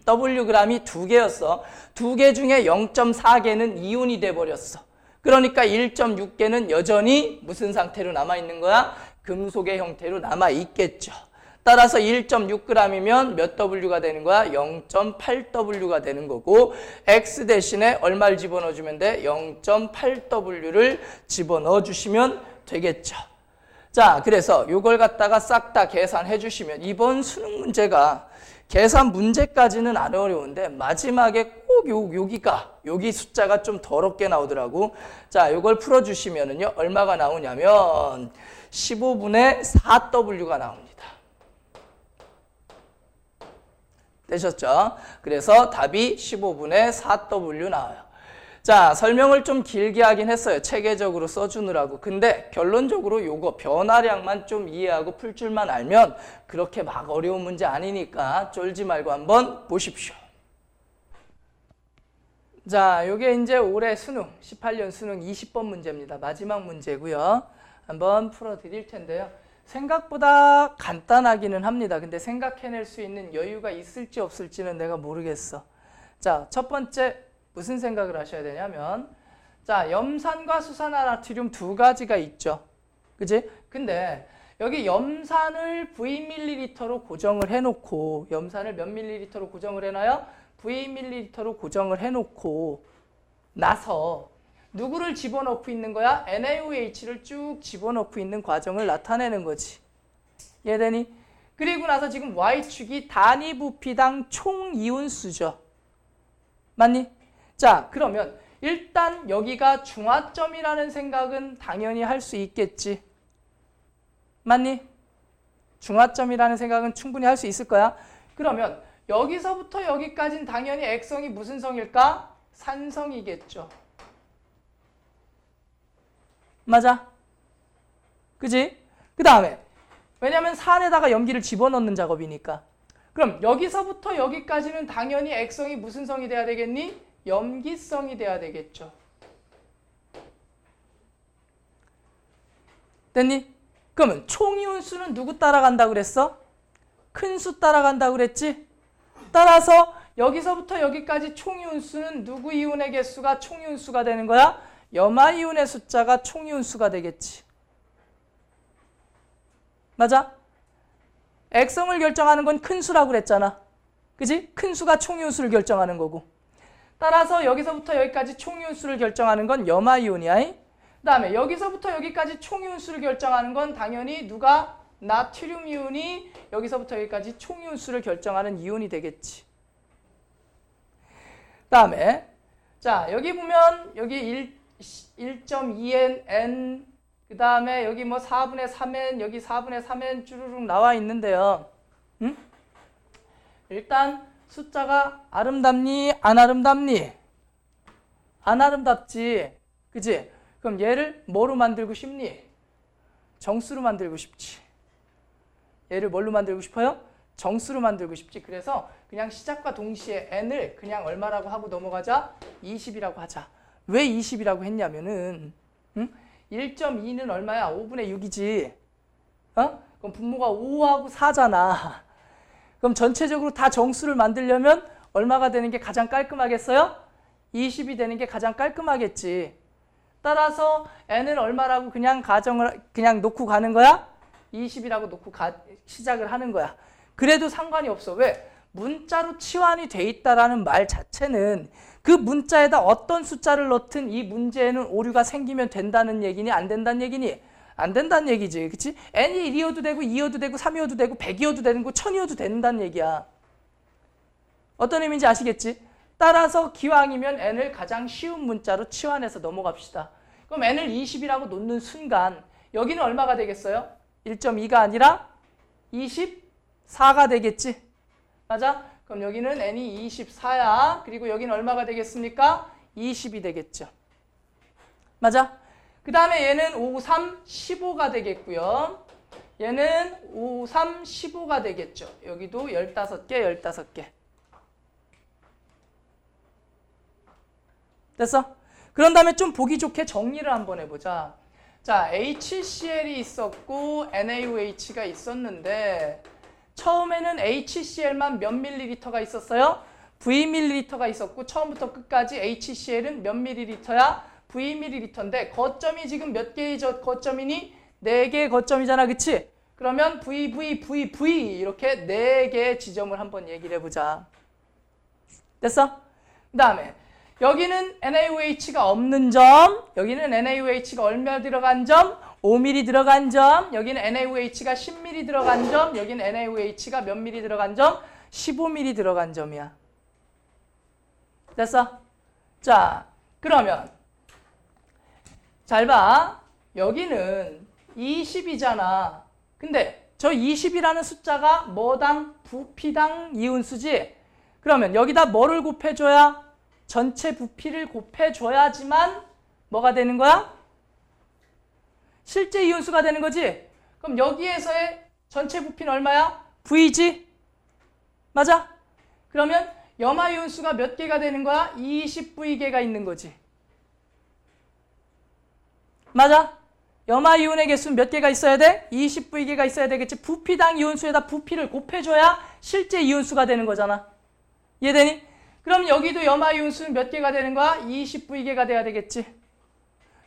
Wg이 2개였어. 2개 중에 0.4개는 이온이 돼버렸어. 그러니까 1.6개는 여전히 무슨 상태로 남아있는 거야? 금속의 형태로 남아있겠죠. 따라서 1.6g이면 몇 W가 되는 거야? 0.8W가 되는 거고, X 대신에 얼마를 집어넣어주면 돼? 0.8W를 집어넣어 주시면 되겠죠. 자, 그래서 이걸 갖다가 싹 다 계산해 주시면 이번 수능 문제가 계산 문제까지는 안 어려운데 마지막에 꼭 여기 숫자가 좀 더럽게 나오더라고. 자, 이걸 풀어주시면은요, 얼마가 나오냐면 15분의 4W가 나옵니다. 되셨죠? 그래서 답이 15분의 4W 나와요. 자, 설명을 좀 길게 하긴 했어요. 체계적으로 써주느라고. 근데 결론적으로 요거 변화량만 좀 이해하고 풀 줄만 알면 그렇게 막 어려운 문제 아니니까 쫄지 말고 한번 보십시오. 자, 요게 이제 올해 수능, 18년 수능 20번 문제입니다. 마지막 문제고요. 한번 풀어드릴 텐데요. 생각보다 간단하기는 합니다. 근데 생각해낼 수 있는 여유가 있을지 없을지는 내가 모르겠어. 자, 첫 번째 무슨 생각을 하셔야 되냐면, 자, 염산과 수산화나트륨 두 가지가 있죠. 그치? 근데 여기 염산을 Vml로 고정을 해놓고, 염산을 몇 ml로 고정을 해놔요? Vml로 고정을 해놓고 나서 누구를 집어넣고 있는 거야? NaOH를 쭉 집어넣고 있는 과정을 나타내는 거지. 이해되니? 그리고 나서 지금 Y축이 단위 부피당 총 이온수죠. 맞니? 자, 그러면 일단 여기가 중화점이라는 생각은 당연히 할 수 있겠지. 맞니? 중화점이라는 생각은 충분히 할 수 있을 거야. 그러면 여기서부터 여기까지는 당연히 액성이 무슨 성일까? 산성이겠죠. 맞아? 그지? 그 다음에 왜냐면 산에다가 염기를 집어넣는 작업이니까. 그럼 여기서부터 여기까지는 당연히 액성이 무슨 성이 돼야 되겠니? 염기성이 돼야 되겠죠. 됐니? 그러면 총이온수는 누구 따라간다고 그랬어? 큰 수 따라간다고 그랬지? 따라서 여기서부터 여기까지 총이온수는 누구 이온의 개수가 총이온수가 되는 거야? 염화이온의 숫자가 총이온수가 되겠지. 맞아? 액성을 결정하는 건 큰 수라고 그랬잖아. 그지? 큰 수가 총이온수를 결정하는 거고. 따라서 여기서부터 여기까지 총이온수를 결정하는 건 염화이온이야. 그 다음에 여기서부터 여기까지 총이온수를 결정하는 건 당연히 누가? 나트륨 이온이 여기서부터 여기까지 총이온수를 결정하는 이온이 되겠지. 그 다음에 자 여기 보면 여기 1.2n 그 다음에 여기 뭐 4분의 3n 여기 4분의 3n 쭈루룩 나와 있는데요. 응? 일단 숫자가 아름답니? 안 아름답니? 안 아름답지. 그지? 그럼 얘를 뭐로 만들고 싶니? 정수로 만들고 싶지. 얘를 뭘로 만들고 싶어요? 정수로 만들고 싶지. 그래서 그냥 시작과 동시에 n을 그냥 얼마라고 하고 넘어가자? 20이라고 하자. 왜 20이라고 했냐면은 1.2는 얼마야? 5분의 6이지. 그럼 분모가 5하고 4잖아. 그럼 전체적으로 다 정수를 만들려면 얼마가 되는 게 가장 깔끔하겠어요? 20이 되는 게 가장 깔끔하겠지. 따라서 n을 얼마라고 그냥 그냥 놓고 가는 거야? 20이라고 놓고 시작을 하는 거야. 그래도 상관이 없어. 왜? 문자로 치환이 돼 있다라는 말 자체는 그 문자에다 어떤 숫자를 넣든 이 문제에는 오류가 생기면 된다는 얘기니 안 된다는 얘기니? 안 된다는 얘기지. 그치? n이 1이어도 되고 2이어도 되고 3이어도 되고 100이어도 되는 거 1000이어도 된다는 얘기야. 어떤 의미인지 아시겠지? 따라서 기왕이면 n을 가장 쉬운 문자로 치환해서 넘어갑시다. 그럼 n을 20이라고 놓는 순간 여기는 얼마가 되겠어요? 1.2가 아니라 24가 되겠지. 맞아? 그럼 여기는 n이 24야. 그리고 여기는 얼마가 되겠습니까? 20이 되겠죠. 맞아? 그 다음에 얘는 5, 3, 15가 되겠고요. 얘는 5, 3, 15가 되겠죠. 여기도 15개, 15개. 됐어? 그런 다음에 좀 보기 좋게 정리를 한번 해보자. 자, HCl이 있었고 NaOH가 있었는데 처음에는 HCl만 몇 밀리리터가 있었어요? V밀리리터가 있었고 처음부터 끝까지 HCl은 몇 밀리리터야? V밀리리터인데 거점이 지금 몇 개의 거점이니? 4개의 거점이잖아. 그치? 그러면 V 이렇게 4개의 지점을 한번 얘기를 해보자. 됐어? 그 다음에 여기는 NaOH가 없는 점, 여기는 NaOH가 얼마 들어간 점? 5mm 들어간 점, 여기는 NaOH가 10mm 들어간 점, 여기는 NaOH가 몇 mm 들어간 점? 15mm 들어간 점이야. 됐어? 자, 그러면 잘 봐. 여기는 20이잖아. 근데 저 20이라는 숫자가 뭐당? 부피당 이온수지? 그러면 여기다 뭐를 곱해줘야? 전체 부피를 곱해줘야지만 뭐가 되는 거야? 실제 이온수가 되는 거지? 그럼 여기에서의 전체 부피는 얼마야? V지? 맞아? 그러면 염화이온수가 몇 개가 되는 거야? 20V개가 있는 거지. 맞아? 염화이온의 개수는 몇 개가 있어야 돼? 20V개가 있어야 되겠지. 부피당 이온수에다 부피를 곱해줘야 실제 이온수가 되는 거잖아. 이해되니? 그럼 여기도 염화이온수는 몇 개가 되는 거야? 20V개가 돼야 되겠지.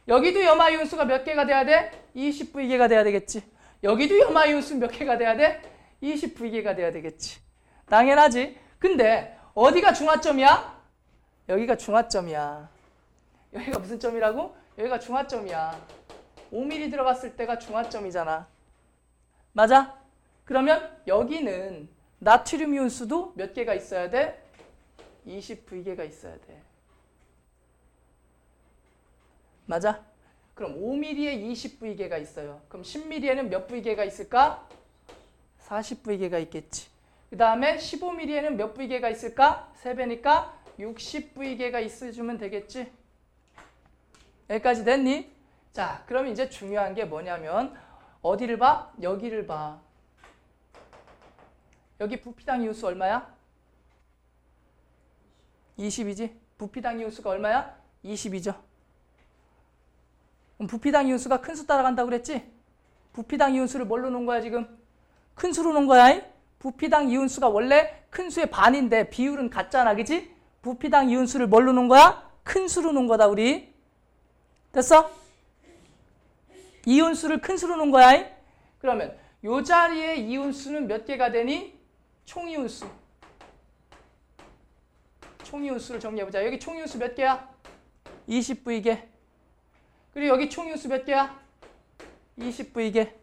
여기도 염화이온수가 몇 개가 돼야 돼? 20V개가 돼야 되겠지. 여기도 염화이온수는 몇 개가 돼야 돼? 20V개가 돼야 되겠지. 당연하지. 근데 어디가 중화점이야? 여기가 중화점이야. 여기가 무슨 점이라고? 여기가 중화점이야. 5mm 들어갔을 때가 중화점이잖아. 맞아? 그러면 여기는 나트륨 이온수도 몇 개가 있어야 돼? 20V개가 있어야 돼. 맞아? 그럼 5mm에 20V개가 있어요. 그럼 10mm에는 몇 V개가 있을까? 40V개가 있겠지. 그 다음에 15mm에는 몇 V개가 있을까? 3배니까 60V개가 있어주면 되겠지. 여기까지 됐니? 자, 그럼 이제 중요한 게 뭐냐면 어디를 봐? 여기를 봐. 여기 부피당 이온수 얼마야? 20이지? 부피당 이온수가 얼마야? 20이죠. 그럼 부피당 이온수가 큰 수 따라간다고 그랬지? 부피당 이온수를 뭘로 놓은 거야 지금? 큰 수로 놓은 거야. 부피당 이온수가 원래 큰 수의 반인데 비율은 같잖아, 그지? 부피당 이온수를 뭘로 놓은 거야? 큰 수로 놓은 거다, 우리. 됐어? 이온수를 큰 수로 놓은 거야. 그러면 이 자리에 이온수는 몇 개가 되니? 총이온수. 총이온수를 정리해보자. 여기 총이온수 몇 개야? 20V개. 그리고 여기 총이온수 몇 개야? 20V개.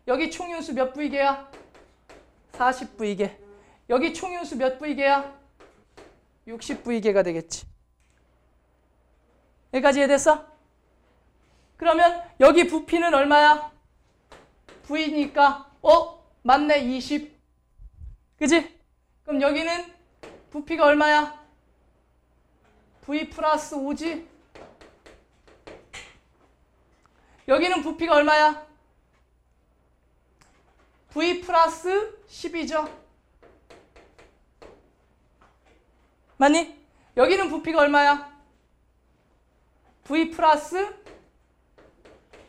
여기 총이온수 몇 V개야? 40V개. 여기 총이온수 몇 V개야? 60V개가 되겠지. 여기까지 이해됐어? 그러면 여기 부피는 얼마야? V니까 맞네, 20. 그지? 그럼 여기는 부피가 얼마야? V 플러스 5지? 여기는 부피가 얼마야? V 플러스 10이죠? 맞니? 여기는 부피가 얼마야? V 플러스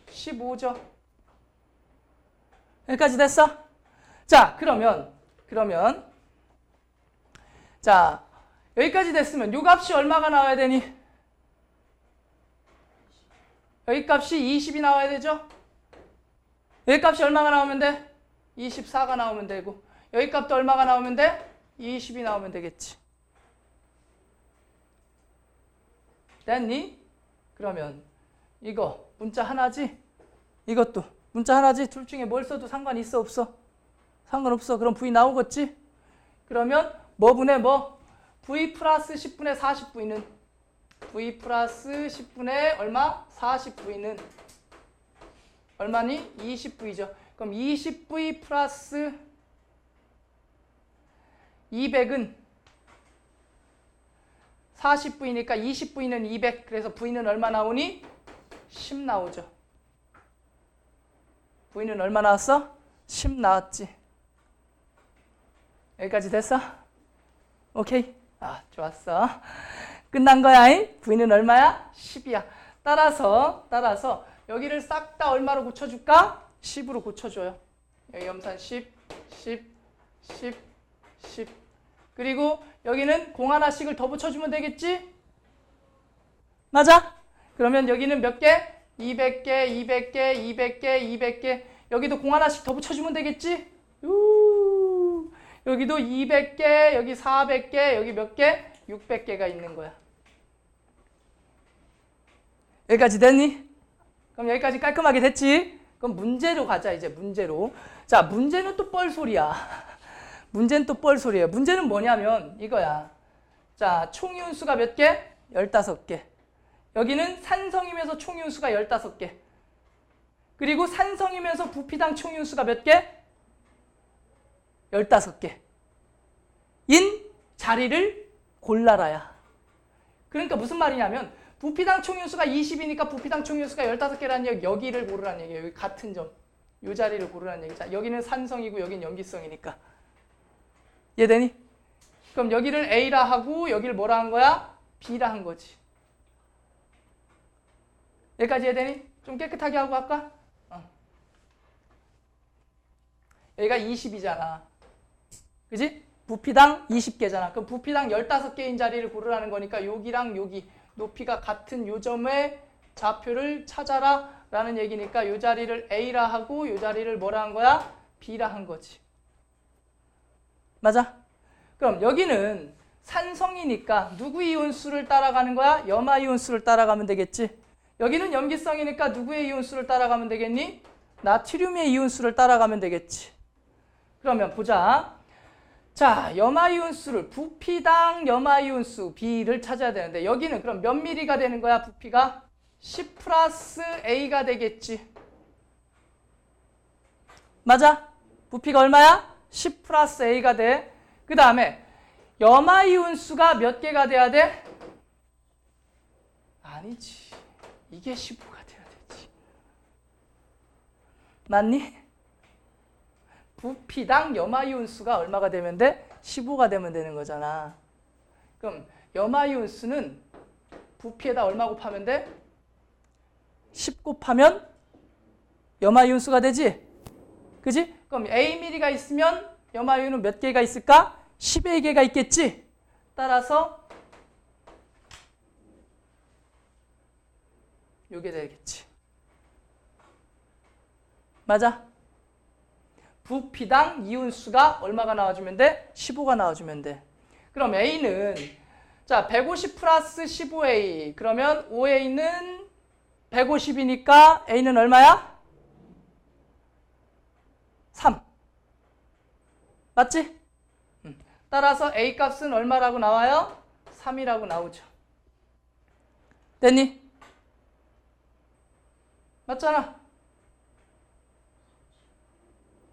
15죠. 여기까지 됐어? 자, 그러면 자, 여기까지 됐으면 요 값이 얼마가 나와야 되니? 여기 값이 20이 나와야 되죠? 여기 값이 얼마가 나오면 돼? 24가 나오면 되고, 여기 값도 얼마가 나오면 돼? 20이 나오면 되겠지. 됐니? 그러면 이거 문자 하나지? 이것도 문자 하나지? 둘 중에 뭘 써도 상관 있어, 없어? 상관없어. 그럼 V 나오겠지? 그러면 뭐 분의 뭐? V 플러스 10분의 40V는 V 플러스 10분의 얼마? 40V는 얼마니? 20V죠. 그럼 20V 플러스 200은 40V니까 20V는 200. 그래서 V는 얼마 나오니? 10 나오죠. V는 얼마 나왔어? 10 나왔지. 여기까지 됐어? 오케이? 좋았어. 끝난 거야. V는 얼마야? 10이야. 따라서 여기를 싹 다 얼마로 고쳐줄까? 10으로 고쳐줘요. 여기 염산 10, 10, 10, 10. 그리고 여기는 공 하나씩을 더 붙여주면 되겠지? 맞아? 그러면 여기는 몇 개? 200개, 200개, 200개, 200개. 여기도 공 하나씩 더 붙여주면 되겠지? 여기도 200개, 여기 400개, 여기 몇 개? 600개가 있는 거야. 여기까지 됐니? 그럼 여기까지 깔끔하게 됐지? 그럼 문제로 가자, 이제 문제로. 자, 문제는 또 뻘소리야. 문제는 또 뻘소리예요. 문제는 뭐냐면 이거야. 자, 총이온수가 몇 개? 15개. 여기는 산성이면서 총이온수가 15개. 그리고 산성이면서 부피당 총이온수가 몇 개? 15개. 인 자리를 골라라야. 그러니까 무슨 말이냐면 부피당 총이온수가 20이니까 부피당 총이온수가 15개라는 얘기, 여기를 고르라는 얘기예요. 여기 같은 점. 이 자리를 고르라는 얘기죠. 여기는 산성이고 여기는 염기성이니까. 이해되니? 그럼 여기를 A라 하고 여기를 뭐라 한 거야? B라 한 거지. 여기까지 이해되니? 좀 깨끗하게 하고 할까? 여기가 20이잖아. 그지? 부피당 20개잖아. 그럼 부피당 15개인 자리를 고르라는 거니까 여기랑 여기 높이가 같은 요 점의 좌표를 찾아라 라는 얘기니까 요 자리를 A라 하고 요 자리를 뭐라 한 거야? B라 한 거지. 맞아? 그럼 여기는 산성이니까 누구 이온수를 따라가는 거야? 염화 이온수를 따라가면 되겠지. 여기는 염기성이니까 누구의 이온수를 따라가면 되겠니? 나트륨의 이온수를 따라가면 되겠지. 그러면 보자. 자, 염화이온수를 부피당 염화이온수 B를 찾아야 되는데 여기는 그럼 몇 미리가 되는 거야? 부피가 10 플러스 A가 되겠지. 맞아? 부피가 얼마야? 10 플러스 A가 돼. 그 다음에 염화이온수가 몇 개가 돼야 돼? 아니지. 이게 15가 돼야 되지. 맞니? 부피당 염화이온 수가 얼마가 되면 돼? 15가 되면 되는 거잖아. 그럼 염화이온 수는 부피에다 얼마 곱하면 돼? 10 곱하면 염화이온 수가 되지? 그지? 그럼 A미리가 있으면 염화이온은 몇 개가 있을까? 10의 개가 있겠지? 따라서 요게 되겠지. 맞아? 부피당 이온수가 얼마가 나와주면 돼? 15가 나와주면 돼. 그럼 A는 자 150 플러스 15A 그러면 OA는 150이니까 A는 얼마야? 3. 맞지? 따라서 A 값은 얼마라고 나와요? 3이라고 나오죠. 됐니? 맞잖아.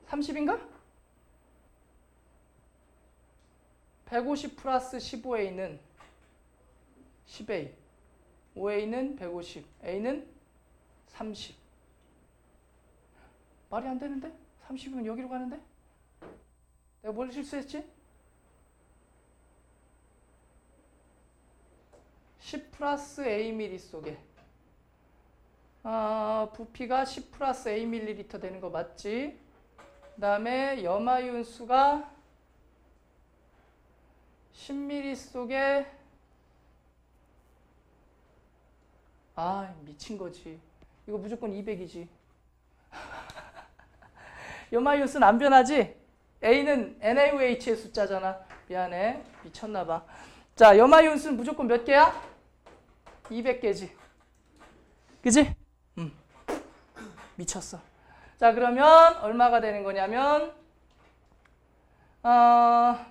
30인가? 150 플러스 15A는 10A, 5A는 150, A는 30. 말이 안 되는데? 30이면 여기로 가는데? 내가 뭘 실수했지? 10 플러스 A 밀리 속에 부피가 10 플러스 A 밀리리터 되는 거 맞지? 그 다음에 염화이온 수가 10ml 속에 미친 거지. 이거 무조건 200이지. 염화이온 수는 안 변하지? A는 NaOH의 숫자잖아. 미안해. 미쳤나 봐. 자, 염화이온 수는 무조건 몇 개야? 200개지. 그지? 미쳤어. 자, 그러면 얼마가 되는 거냐면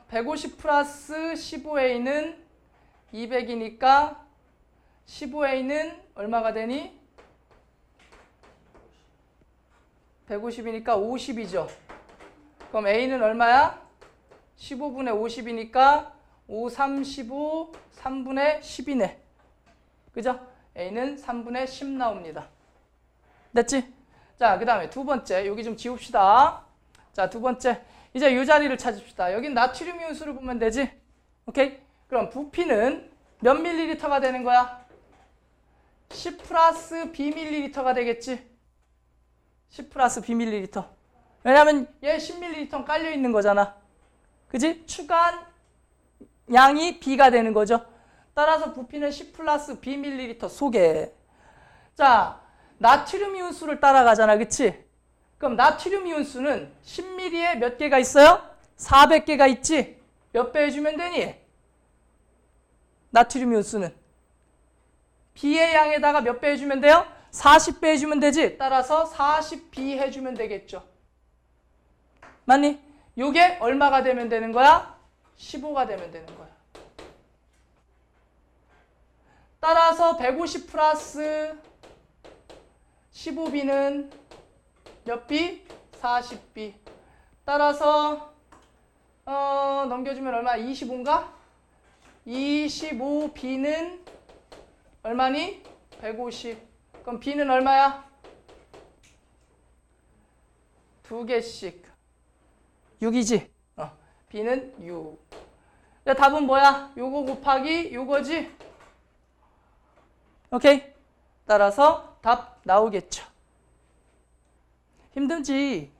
150 플러스 15A는 200이니까 15A는 얼마가 되니? 150이니까 50이죠. 그럼 A는 얼마야? 15분의 50이니까 5, 3, 15, 3분의 10이네. 그죠? A는 3분의 10 나옵니다. 됐지? 자, 그 다음에 두 번째. 여기 좀 지웁시다. 자, 두 번째. 이제 이 자리를 찾읍시다. 여긴 나트륨 이온수를 보면 되지? 오케이? 그럼 부피는 몇 밀리리터가 되는 거야? 10 플러스 B 밀리리터가 되겠지? 10 플러스 B 밀리리터. 왜냐면 얘 10밀리리터 깔려 있는 거잖아. 그지? 추가한 양이 B가 되는 거죠. 따라서 부피는 10 플러스 B 밀리리터 속에. 자, 나트륨 이온수를 따라가잖아. 그치? 그럼 나트륨 이온수는 10ml에 몇 개가 있어요? 400개가 있지? 몇 배 해주면 되니? 나트륨 이온수는 B의 양에다가 몇 배 해주면 돼요? 40배 해주면 되지? 따라서 40B 해주면 되겠죠. 맞니? 요게 얼마가 되면 되는 거야? 15가 되면 되는 거야. 따라서 150 플러스 15B는 몇 B? 40B. 따라서 넘겨주면 얼마? 25인가? 25B는 얼마니? 150. 그럼 B는 얼마야? 2개씩. 6이지? B는 6. 답은 뭐야? 요거 곱하기 요거지? 오케이? 따라서 답 나오겠죠. 힘든지?